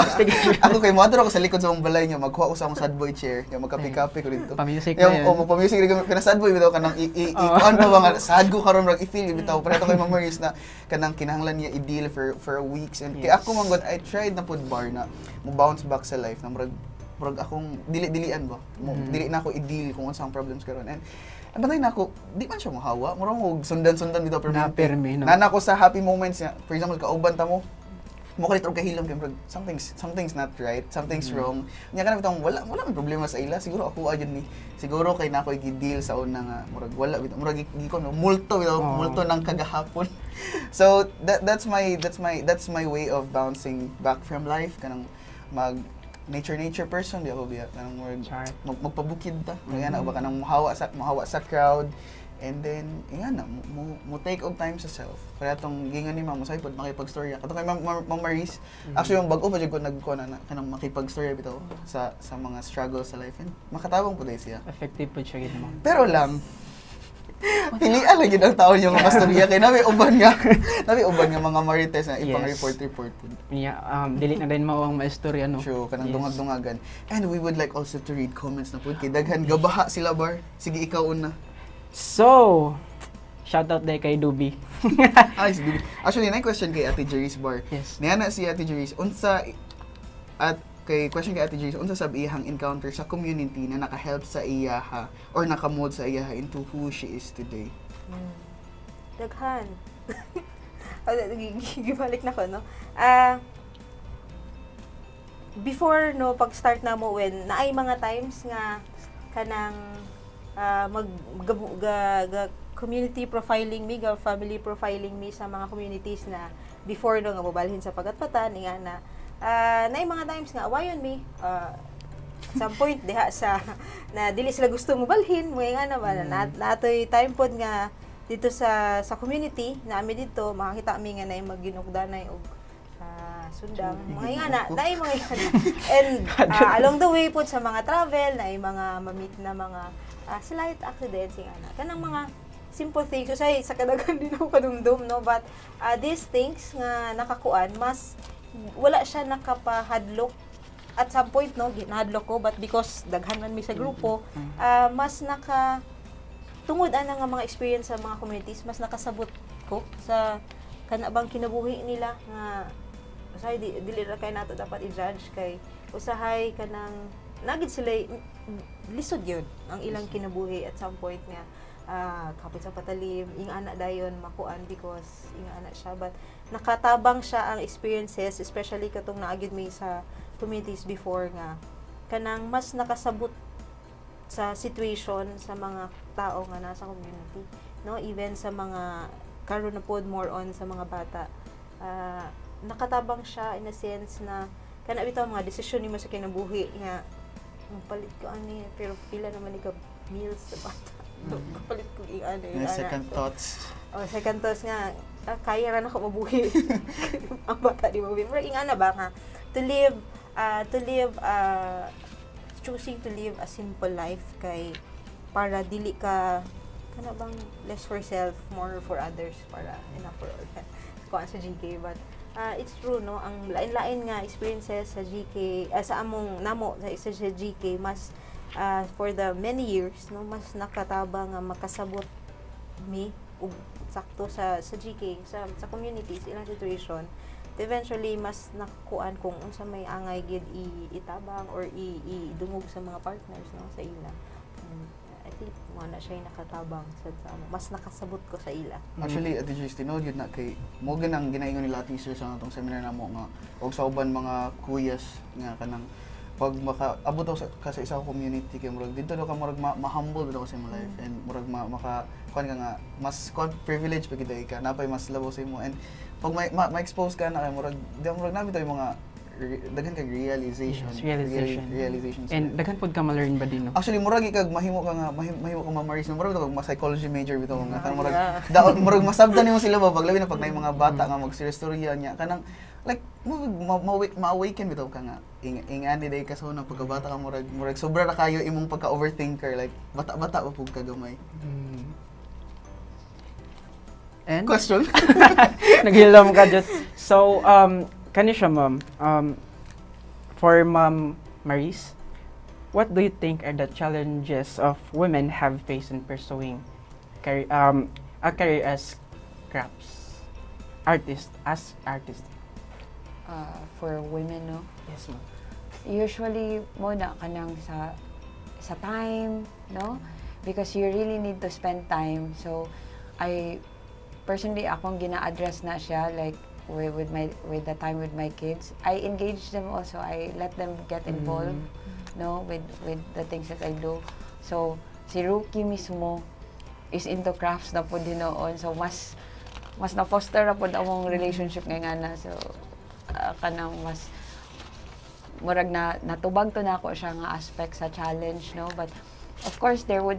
ako kay modero ako sa likod sa mong balay niya, magkuha ko sa akong sad boy chair, yung magkape-kape ko dito. Pa-music na yan. Pa-music rin kami, sad boy bitaw kanang kuan pa ba nga sad ko karon rag i-feel bitaw, pero kay memories na kanang kinahanglan niya i-deal for weeks, and kay ako man god I tried na pud bar na mo bounce back sa life na murag akong dili-dilian ba. Dili na ako i-deal kung unsang problems karon, and bantay na ako, di man siya mahawa, murag mo sundan-sundan bitaw permi, no? Nana ko sa happy moments niya, for example kauban ta mo kalit og kahilom kay something's not right, something's wrong. Nya kana bitong wala may problema sa ila, siguro ako ayun ni. Siguro kay nako i-deal sa una nga murag wala bitaw, murag gikon multo nang kagahapon. So that's my way of bouncing back from life, kanang mag nature person di ako biya, kanang murag magpabukid ta. Kaya na ba kanang mahawa sa crowd. And then, yan na, mo take og time sa self. Kaya itong gingan ni Ma'am, masaypod makipag-storya. Kato kay Ma'am Maris, actually yung bago pa dyan ko nagkuha na kanang makipag-storya bitaw sa mga struggles sa life. And makatabang po dahil siya. Effective po siya gid, Ma'am. Pero lang, pilian lang yun ang taon yung pastorya. Kaya nabi uban nga mga marites na ipang-report po. Yeah, dili na din mao ang maistorya, no? True, kanang dungag-dungagan. And we would like also to read comments na po. Kay daghan gabaha sila bar. Sige, ikaw una. So, shoutout day kay Dubi. Ay, sige. Actually, na question kay Ate Jeris bar. Yes. Niya na si Ate Jeris, question kay Ate Jeris, unsa sab iyang encounter sa community na naka-help sa iyaha or naka-mold sa iyaha into who she is today? Daghan. Gibalik na ko, no? Before, no, pag-start na mo, when naay mga times nga kanang community profiling me, family profiling me sa mga communities na before no nga mobalhin sa pagatpatan nga na naay mga times nga awayon me some point diha sa na dili sila gusto mobalhin mo nga na ba natoy time pod nga dito sa community na ami dito makakita mi nga naay magginugdanay og sundang, So, mga higit ingana, buko. dahil mga ingana. And along the way po sa mga travel, na mga mamit na mga slight accidents, ingana. Kanang mga simple things. So, sa kadagan din ako kadumdum, no? But these things nga nakakuan, mas wala siya nakapahadlok at some point, no, ginahadlok ko, but because daghan man mi sa grupo, mas tungod ana nga mga experience sa mga communities, mas nakasabot ko sa kanabang kinabuhi nila nga usahay dili ra kay nato dapat i-judge kay usahay kanang nagid sila lisod yun ang ilang kinabuhi at some point nga kapit sa patalim ingana dayon makuan because ingana siya, but nakatabang siya ang experiences, especially katong naagid mi sa communities before nga kanang mas nakasabot sa situation sa mga tao nga nasa community, no, even sa mga karon na pod more on sa mga bata, nakatabang siya in a sense na kana bitaw mga desisyon nimo sa kinabuhi nga palit ko ani pero pila naman ni ka meals sa bata. Palit ko Second thoughts. Second thoughts nga kaya ra na ko mabuhi. Ang bata di mabuhi. Pero ingana ba nga to live choosing to live a simple life kay para dili ka kana bang less for self, more for others, para enough for all. Kuan sa GK, but it's true, no, ang lain-lain nga experiences sa GK, sa among namo sa GK, mas for the many years, no, mas nakatabang nga makasabot mi ug sakto sa GK, sa communities, ilang situation, eventually mas nakuan kung unsa may angay gid itabang or idungog sa mga partners, no, sa ila. I think mo na siya nakatabang sa mas nakasabot ko sa ila. Actually, Ate Joyce, tinod yun na kay mo ganang ginaingon nila teacher sa atong seminar namo nga og sa uban mga kuyas nga kanang pag makaabot ka sa isang community kay murag dito daw ka murag ma-humble daw sa imong life and murag maka kuan ka nga mas privilege pa kita ka napay mas labaw sa imo, and pag ma-expose ka na kay murag nabi tayo mga daghan kag realizations. And daghan pod ka ma-learn ba din, no? Actually murag ikag mahimo ka ma-maris murag kag psychology major bitaw nga kan murag masabtan nimo sila ba paglabi na pag nay mga bata nga magstorya niya kanang like ma-awaken bitaw ka nga ingani day ka sa unang pagkabata ka murag sobra ra kayo imong pagka-overthinker, like bata pa pug kagamay. And Question? naghilom ka just. So kani siya, ma'am. For Ma'am Maris, what do you think are the challenges of women have faced in pursuing a career as artist? For women, no? Yes, ma'am. Usually, mo na kanang sa time, no? Because you really need to spend time. So, personally, akong gina-address na siya, like, with the time with my kids. I engage them also. I let them get involved, no, with the things that I do. So, si Rookie mismo is into crafts na po din noon. So, mas na-foster na po among relationship ngayon na. So, kanang mas murag natubag to na ako siya nga aspect sa challenge, no. But of course there are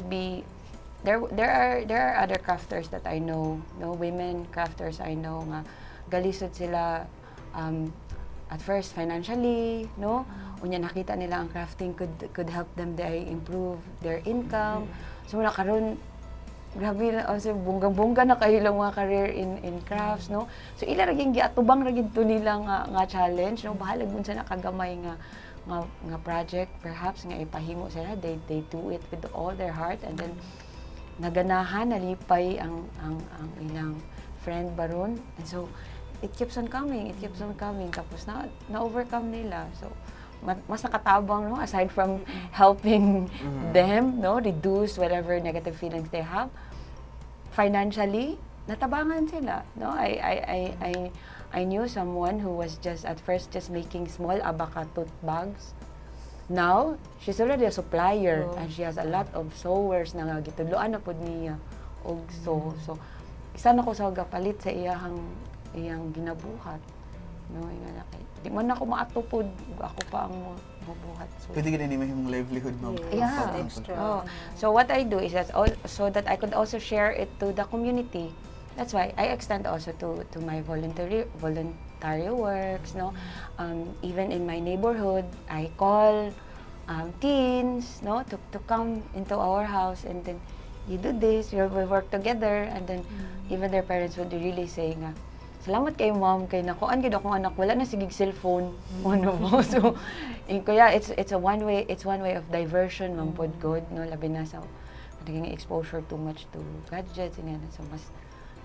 other crafters that I know, no, women crafters I know nga galisod sila at first financially, no, unya nakita nila ang crafting could help them improve their income. So wala karon grabe na also bunggang-bungga na kayo lang mga career in crafts, no. So ila ra gyud giatubang ra gyud to nila nga challenge, no, bahalag mun sa nakagamay nga project perhaps nga ipahimo sila, they do it with all their heart, and then naganahan nalipay ang ilang friend baron, and so it keeps on coming, tapos na-overcome nila. So mas nakatabang, no, aside from helping them, no, reduce whatever negative feelings they have, financially natabangan sila, no. I knew someone who was at first just making small abaca tote bags. Now she's already a supplier, and she has a lot of sewers na nga gitudloan na pod niya og so isa na ko sa gapalit sa iyang ginabuhat, no, nga kay di man ako maatupod, ako pa ang mabuhat. So Pwede gid ni mahimong livelihood, ma'am. Yeah, extra. So what I do is that so that I could also share it to the community, that's why I extend also to my voluntary works, no? Even in my neighborhood, I call teens, no, to come into our house, and then you do this, we work together, and then even their parents would really say nga, salamat kay ma'am, kay nakuan gid akong anak, wala na sigig cellphone, ano mo. So, kuya, it's one way of diversion, ma'am, pod good, no, labi na sa naging exposure too much to gadgets, and so mas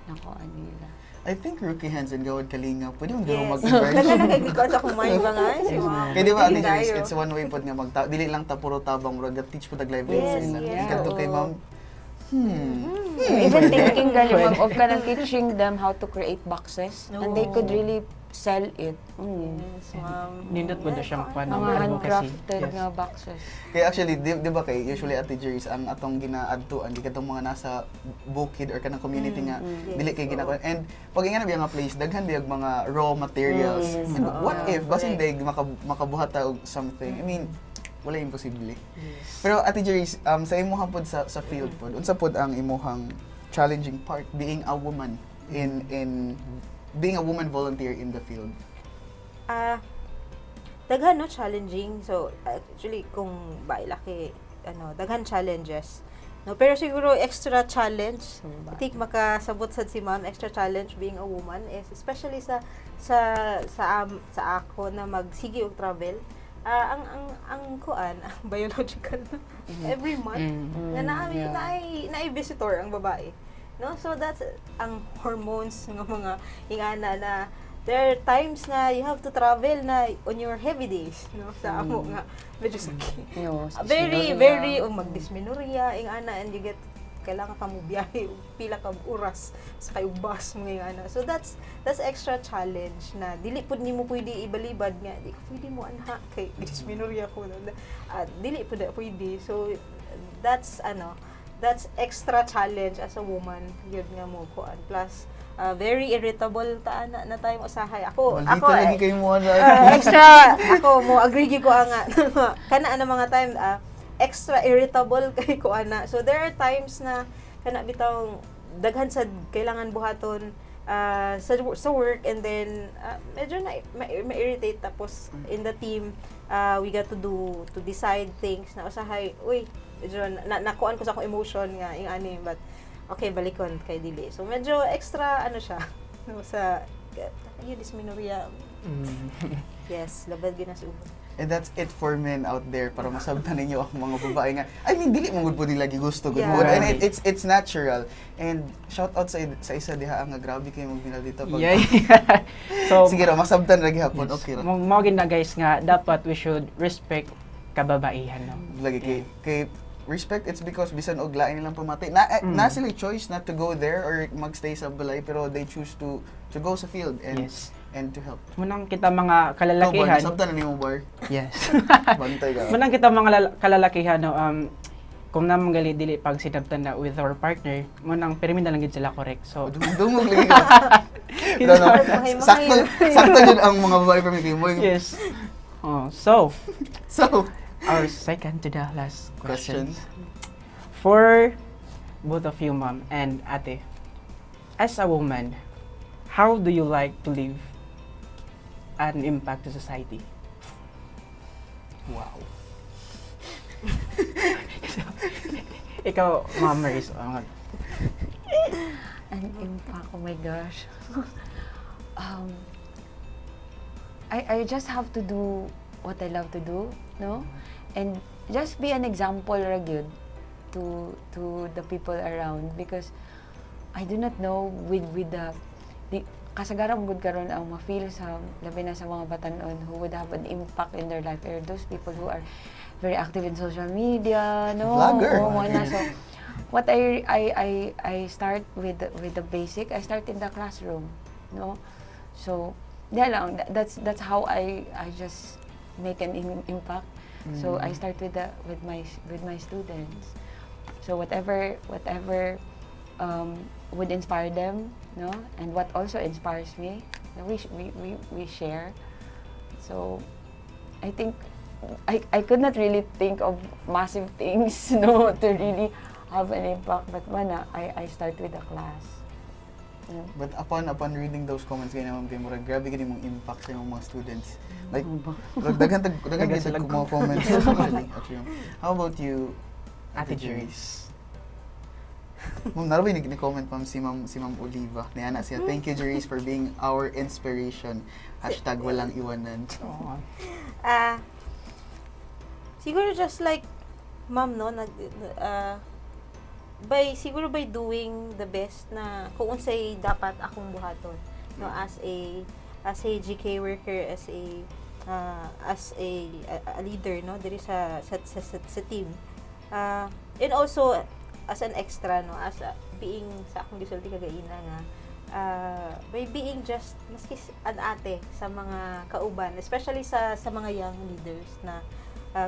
nakuan nila. I think rookie hands and gawad kalinga. Pwede mo Yes. mag-immersion. Daga nagagikot ako may mga si ma'am. Kaya di ba, Dili Ate Joyce, tayo. it's one way po nga dili lang ta puro tabang, murag teach po tag-live Yes, lesson. yes. Ikaw kay ma'am, Even thinking gali ma'am of kanang teaching them how to create boxes, and they could really sell it. Yes, ma'am. Nindot po na siyang paano Mga advocacy. handcrafted Yes. nga boxes. Kaya actually, di ba kay, usually Ate Joyce, ang atong gina-adtuan, di katong mga nasa bukid or kanang community nga, dili kay ginagawa. And pag nga nabiya nga place, daghan biyag mga raw materials. Yes, And oo. what if, basin Correct. day makabuhat ta og something. I mean, wala imposible. Pero Ate Joyce, sa imuhang pod sa field pod, unsa pod ang imuhang challenging part being a woman in being a woman volunteer in the field? Daghan no challenging. So actually kung laki daghan challenges. No, pero siguro extra challenge. I think makasabot sad si ma'am, extra challenge being a woman is especially sa ako na magsige og travel. Ang kuan, ang biological every month na naay visitor ang babae. No, so that's ang hormones ng mga ingana na there are times na you have to travel na on your heavy days, no, sa amo nga medyo sakit. No, Very magdysmenorrhea ingana, and you get kailangan ka mo biyahe pila ka oras sa kay bus mga ingana. So that's extra challenge na dili pud nimo pwede ibalibad nga di ka pwede mo anha kay dysmenorrhea ko no. Dili pud pwede. So that's extra challenge as a woman yun nga mo kuan. Plus very irritable ta na tayo usahay. Ako lagi kayo mo extra ako mo agree gyud ko nga kana na mga time extra irritable kay ko ana. So there are times na kana bitaw daghan sad kailangan buhaton sa work, and then medyo na ma-irritate, tapos in the team we got to decide things na usahay uy medyo nakuan ko sa akong emotion nga ing ani, but okay balikon kay dili. So medyo extra siya no, sa dysmenorrhea. Yes, labad gyud na sa ulo. And that's it for men out there, para masabtan ninyo ang mga babae nga. I mean, dili mo gud po nila gusto gud mo. Yeah. And it's natural. And shout out sa isa diha nga grabe kayo magbinal dito pag. Yeah. So, Sige ra, masabtan ra gihapon. yes. Okay ra. Mao gid na guys nga dapat we should respect kababaihan, no. Lagi kay respect, it's because bisan og lain nilang pamatay. Na sila choice not to go there or magstay sa balay, pero they choose to go sa field and Yes. and to help. Munang kita mga Ikaw, kalalakihan. masabtan na nimo bar. Yes. Bantay ka. Munang kita mga kalalakihan, no, kung naman gali dili pag sinabtan na with our partner, munang perminda lang gid sila correct. So, Dungog lagi ka. Sakto yun ang mga babae from mo. yes. So, So, our second to the last Question. question. For both of you, ma'am and ate, as a woman, how do you like to leave an impact to society? Wow. Ikaw, Ma'am Maris, An impact, oh my gosh. I just have to do what I love to do, no? And just be an example ra gyud to the people around, because I do not know with the kasagaran gud karon ang ma-feel sa labi na sa mga batan-on who would have an impact in their life, or those people who are very active in social media, no? Vlogger. Oo, wala. So what I start with the basic. I start in the classroom, no? So yeah lang, that's how I just make an impact. So I start with my students. So whatever would inspire them, no, and what also inspires me, we share. So I think I could not really think of massive things, no, to really have an impact, but I start with the class. But upon reading those comments kay ma'am kay murag grabe gid imong impact sa imong mga students. Like daghan gid sila mga comments actually. How about you, Ate Jerry's? Ma'am, naraway ni-comment ma'am si Ma'am Oliva. Niana siya, thank you Jerry's for being our inspiration. Hashtag walang iwanan. Oo. Siguro just like ma'am no siguro by doing the best na kung unsay dapat akong buhaton no as a GK worker, as a leader no diri sa team, and also as an extra no as being sa akong gisulti kagaina nga by being just maski an ate sa mga kauban, especially sa mga young leaders na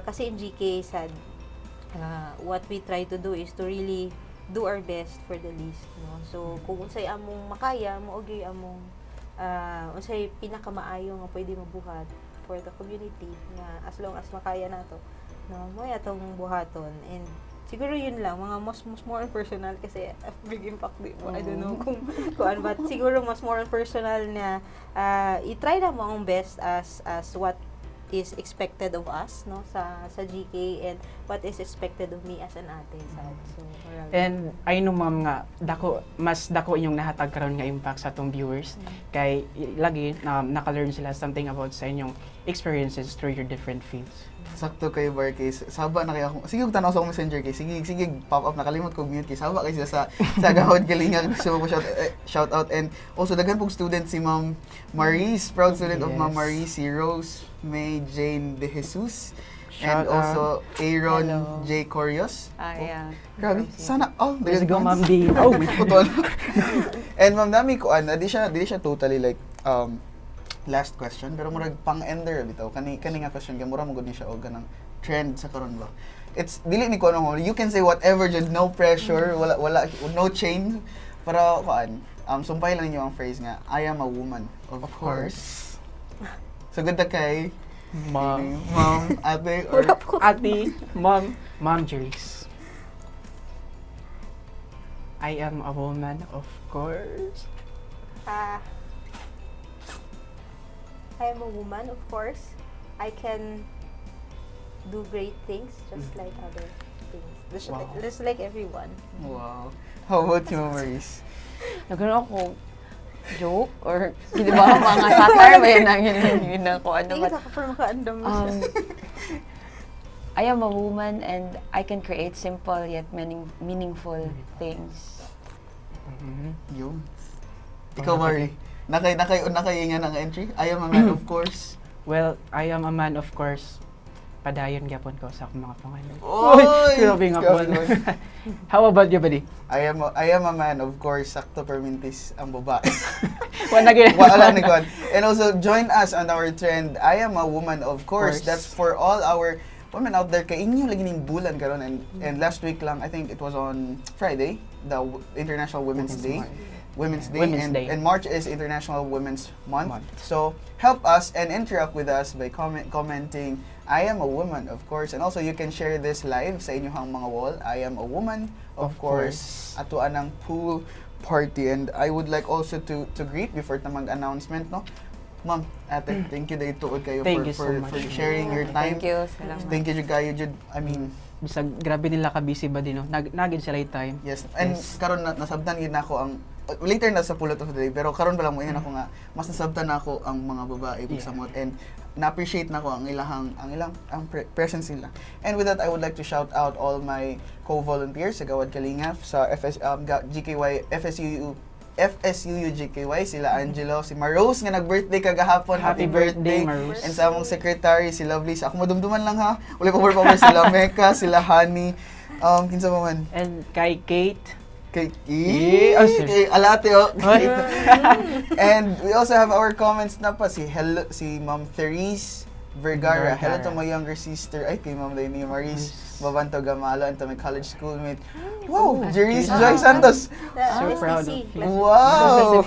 kasi in GK sad what we try to do is to really do our best for the least no. So kung unsay among makaya maogi among unsay pinakamaayo nga pwede mabuhat for the community nga as long as makaya nato no mo atong buhaton. And siguro yun lang mga mas more on personal kasi big impact di mo. I don't know kung kuan, but siguro mas more on personal na i-try na mo ang best as what is expected of us no sa GK and what is expected of me as an ate sad. So And I know ma'am nga mas dako inyong nahatag karon nga impact sa atong viewers kay lagi naka-learn sila something about sa inyong experiences through your different fields. Sakto kayo bar case. Saba na kaya ako. Sige ug tanaw sa akong messenger kay. Sige pop up nakalimot ko mute kay. Saba kay sila sa gahod galingan gusto ko shout out. And also daghan pong student si Ma'am Maris, proud student of Ma'am Maris, si Rose May Jane De Jesus. And Shout also Aaron Hello. J. Corios. Yeah. Grabe. Sana Let's go fans. Ma'am D. Oh, Putol. And Ma'am Dami ko di siya totally like last question pero murag pang-ender bitaw kani nga question kay mura magud ni siya og ganang trend sa karon ba. It's dili ni ko ano, you can say whatever just no pressure, wala no chain para kuan. Sumpay lang niyo ang phrase nga I am a woman of course. So good kay Ma'am, ate or ate, ma'am Jerry's. I am a woman, of course. I am a woman, of course. I can do great things just like other things. Just like everyone. wow. How about you, Maurice? Nagkaroon ako joke or hindi ba mga satire ba yun ang yun ako ano Hindi but ka for makaandam mo siya. I am a woman and I can create simple yet meaningful things. Yun. Ikaw, Mari. Nakay nga ng entry. I am a man, of course. Well, I am a man, of course. Padayon gyapon ko sa akong mga pangalan. Oy! Grabe nga po. Grabe. How about you, buddy? I am a man, of course. Sakto permintis ang babae. Wala gyud. Wala ni Kwan. And also, join us on our trend. I am a woman, of course. That's for all our women out there. Kay inyo lagi ning bulan karon and last week lang, I think it was on Friday, the International Women's Day. Women's Day. And March is International Women's Month. So help us and interact with us by commenting I am a woman, of course. And also you can share this live sa inyong mga wall. I am a woman, of course. Ato anang pool party. And I would like also to greet before ta mag-announcement, no? Ma'am, ate, thank you dahil tuod kayo Thank you for so much. sharing your time. Thank you. Salamat. Thank you kayo, Jud. I mean, Bisag grabe nila ka busy ba din no. Nagid sila yung time. yes. And karon nasabtan gid nako ang later na sa pulot of the day pero karon pa lang mo ako nga mas nasabtan nako ang mga babae ug samot and na-appreciate nako ang ilang presence nila. And with that I would like to shout out all my co-volunteers sa Gawad Kalingap sa GKY FSUU GKY, sila Angelo, si Marose nga nag-birthday kagahapon. Happy birthday, Marose. And sa among secretary, si Lovely. Sa ako madumduman lang ha. Uli pa sila Mecca, sila Honey. Kinsa pa man? And kay Kate. Kay sorry. Alate And we also have our comments na pa si Ma'am Therese Vergara. Hello to my younger sister. Ay, kay Ma'am Lainey Maris. Babanto Gamalo and to my college schoolmate. Wow! Jerry's Joy Santos. So proud of you. Wow!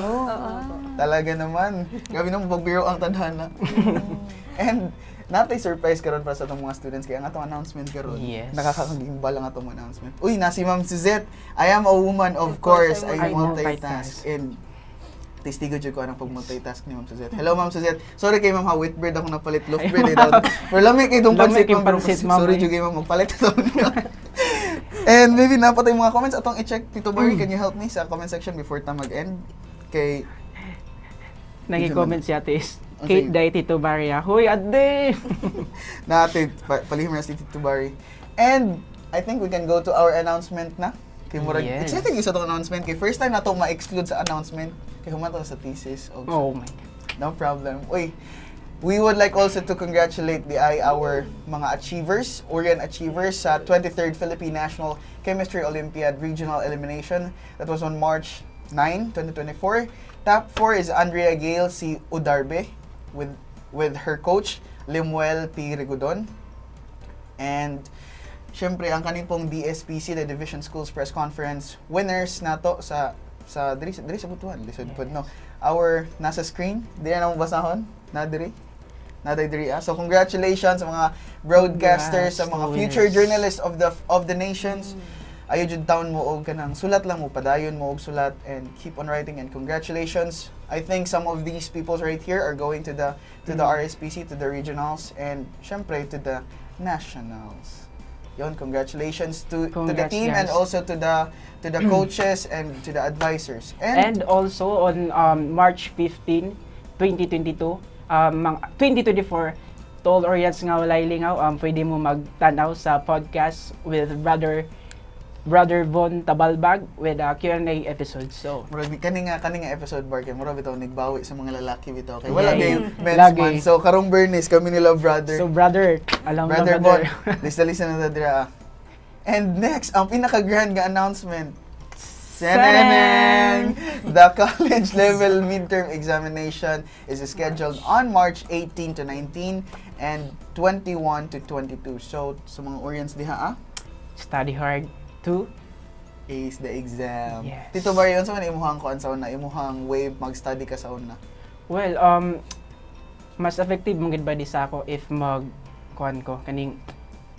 Talaga naman. Gabi nung pagbiro ang tadhana. And natay surprise karon para sa atong mga students kaya ang atong announcement karon. Yes. Nakakagimbal ang atong announcement. Uy, na si Ma'am Suzette. I am a woman, of course. I multitask. And Testigo jud ko anang pag-multitask ni Ma'am Suzette. Hello Ma'am Suzette. Sorry kay Ma'am ha, wheat bread ako napalit, loaf bread daw. Pero lamig kay itong Lamig pansit kay Ma'am. Pero pansit, Ma'am, sorry eh. jud kay Ma'am magpalit ito. And maybe napatay mga comments atong i-check. Tito Barry, can you help me sa comment section before ta mag-end? Kay Nagi-comment si Ate is, Oh, Kate sige. Day Tito Baria. Hoy, ade! natin palihim na si Tito Barry. And I think we can go to our announcement na. Kay murag Yes. exciting isa tong announcement kay first time nato ma-exclude sa announcement kay humato sa thesis. Oh my God. No problem. Uy, we would like also to congratulate our mga achievers, Orion achievers sa 23rd Philippine National Chemistry Olympiad Regional Elimination. That was on March 9, 2024. Top 4 is Andrea Gale, si Udarbe, with her coach, Limuel P. Rigudon. And syempre, ang kaning pong DSPC, the Division Schools Press Conference winners nato sa diri sa butuan, lisod pod no. Our nasa screen, diri na mo basahon, na diri. So congratulations sa mga broadcasters, sa mga Congrats, future winners. journalists of the nations. Ayo jud taon mo og kanang sulat lang mo, padayon mo og sulat, and keep on writing, and congratulations. I think some of these people right here are going to the RSPC, to the regionals, and syempre to the nationals. Yon, congratulations to the Congrats, team, and guys. also to the coaches and to the advisors. And also on March 15, 2022, 2024, to all Orients nga walay lingaw, pwede mo magtanaw sa podcast with Brother Von Tabalbag with a Q&A episode. So, Murag kani nga episode bar kay murag bitaw nagbawi sa mga lalaki bitaw kay wala Yeah, kay yeah. men's Lagi. man. So karong Bernice kami nila brother. so brother, alam mo Brother na Bon, brother. lista na dira. And next, ang pinaka-grand nga announcement. Sanang! The college level midterm examination is scheduled on March 18 to 19 and 21 to 22. So, sa mga Orients diha, Study hard to ace the exam. Yes. Tito Barry, unsa man imuhang kuan sa una? Imuhang way mag-study ka sa una? well, mas effective mong gid ba di sa ako if kuan ko kaning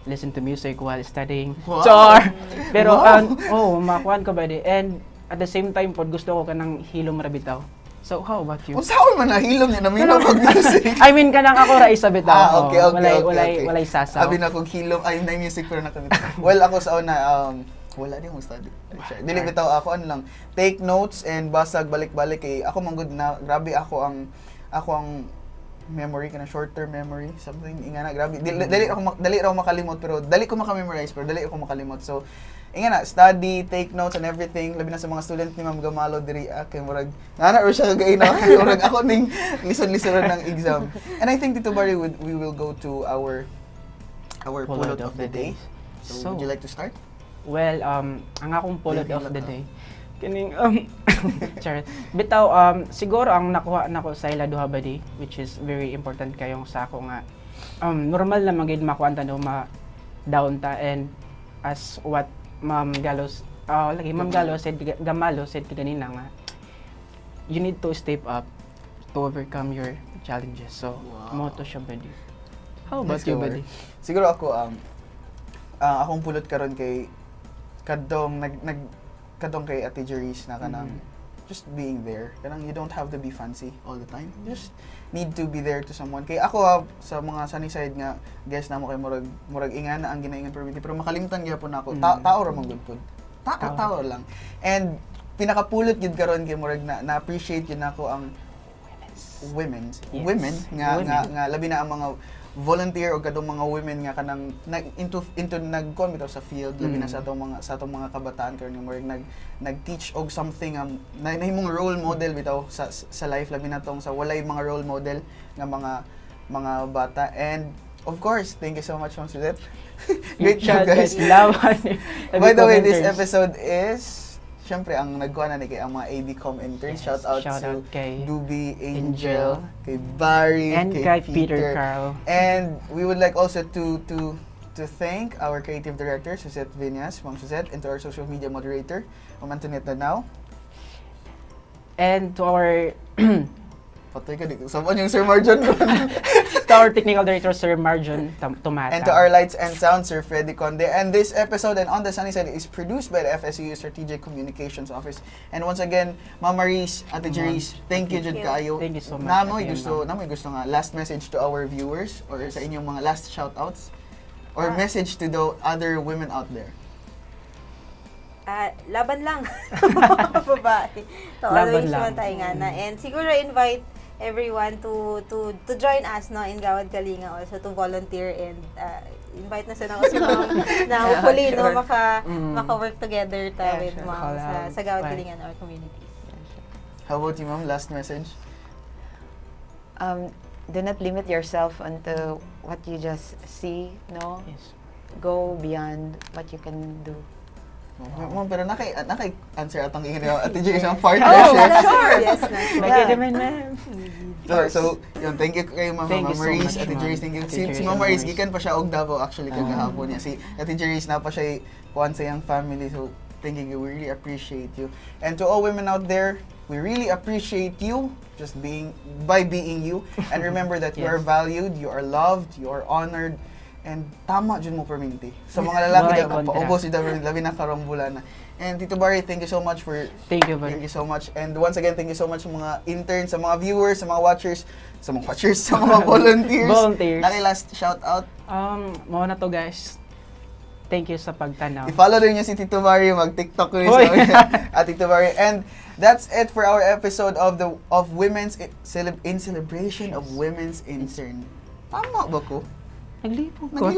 listen to music while studying. Wow! Char! Pero Wow! makuan ko ba di, and at the same time pod gusto ko kanang hilom ra bitaw. So how about you? Unsa man nahilom niya naminaw pag music? I mean kanang ako ra isa bitaw. Okay. Walay sasaw. Abi na kong hilom, ay na music pero na kami. Well, ako sa una, wala din mo study. Dili bitaw ako ano lang, take notes and basag balik-balik kay ako man good na grabe ako ang memory kana short term memory something ingana grabe. Dali raw makalimot pero dali ko maka-memorize pero dali ako makalimot. So ingana study, take notes and everything labi na sa mga student ni Ma'am Gamalo diri kay murag nana ro siya kagaina murag ako ning lison-lison ng exam. And I think Tito Barry we will go to our pulot of the day. So would you like to start? Well, ang akong pulot Baby of lang the ka. day. Kining Charot. Bitaw siguro ang nakuha nako sa ila duha ba di, which is very important kayong sa ako nga normal na magid makuanta no ma down ta, and as what Ma'am Galos Gamalo said kanina nga, you need to step up to overcome your challenges. So, Wow. moto siya ba di. How about Nice you cover. ba di? Siguro ako akong pulot karon kay kadong kadong kay Ate Jeris na kanang just being there. Kanang you don't have to be fancy all the time. You just need to be there to someone. Kay ako sa mga sunny side nga guys na mo kay murag ingana ang ginaingan pero makalimutan gyapon ako. Tao ra man gud pud. Tao lang. And pinakapulot gid karon kay murag na appreciate yun ako ang women nga labi na ang mga volunteer o kadong mga women nga kanang into nagkon bitaw sa field labi na sa atong mga kabataan karon nga murag nag-teach og something nahimong role model bitaw sa life labi na tong sa walay mga role model nga mga bata. And of course, thank you so much Ma'am Suzette. Great job guys. By the way, this episode is syempre ang nagkuha na ni kay ang mga ABCom interns. Yes, Shout out shout to out kay Duby, Angel, kay Barry, and kay Peter Carl. And we would like also to thank our creative director, Suzette Viñas, Ma'am Suzette, and to our social media moderator, Ma'am Antoinette now. And to our Patay ka dito. Saan yung Sir Marjon? To our technical director, Sir Marjon Tomata. And to our lights and sound, Sir Freddy Conde. And this episode and On the Sunny Side is produced by the FSU Strategic Communications Office. And once again, Ma'am Maris, Ate Jeris, thank you jud kaayo. Thank you so much, Namoy Ate gusto nga last message to our viewers or sa inyong mga last shoutouts or message to the other women out there. Laban lang. Mga babae. So, Laban always lang. man tayo nga na. And siguro invite everyone to join us no in Gawad Kalinga also to volunteer and invite na sana kasi na hopefully no maka-work together with ma'am sa Gawad Kalinga and our communities. How about you, ma'am? Last message? Do not limit yourself unto what you just see, no? Yes. Go beyond what you can do. Ma'am, pero naki-answer atong ingin Ate Jeris ang part Sure. Yes, Bagay naman, ma'am. So, yun, thank you kayo Ma'am Thank you so Maris, much, Ate ma'am. Jeris, thank you. Ate Si Jeris Ma'am and Maris, Maris. gikan pa siya og Davao actually kagahapon niya. Si Ate Jeris na pa siya kuan sa iyang family. So, thank you. We really appreciate you. And to all women out there, we really appreciate you just being you. And remember that you are Yes. valued, you are loved, you are honored. And tama dyan mo perminti. Sa mga lalaki Walay dyan, kontra. paubos yung labi na karong bulan na. And Tito Barry, thank you so much for Thank you, buddy. Thank you so much. And once again, thank you so much sa mga interns, sa mga viewers, sa mga watchers, sa mga volunteers. Volunteers. Last shout out. Mao na to, guys. Thank you sa pagtanaw. I-follow rin niyo si Tito Barry, mag-TikTok rin Hoy! at Tito Barry. And that's it for our episode of Women's in celebration of Women's Intern. Tama ba ko? Naglipong ko.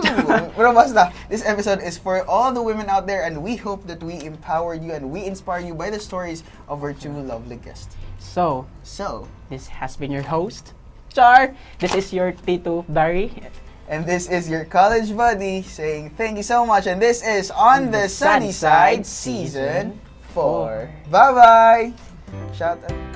Pero basta, this episode is for all the women out there and we hope that we empower you and we inspire you by the stories of our two lovely guests. So, So, this has been your host, Char. This is your Tito Barry. and this is your college buddy saying thank you so much. And this is On the Sunny Side Season 4. Bye-bye! Shout out.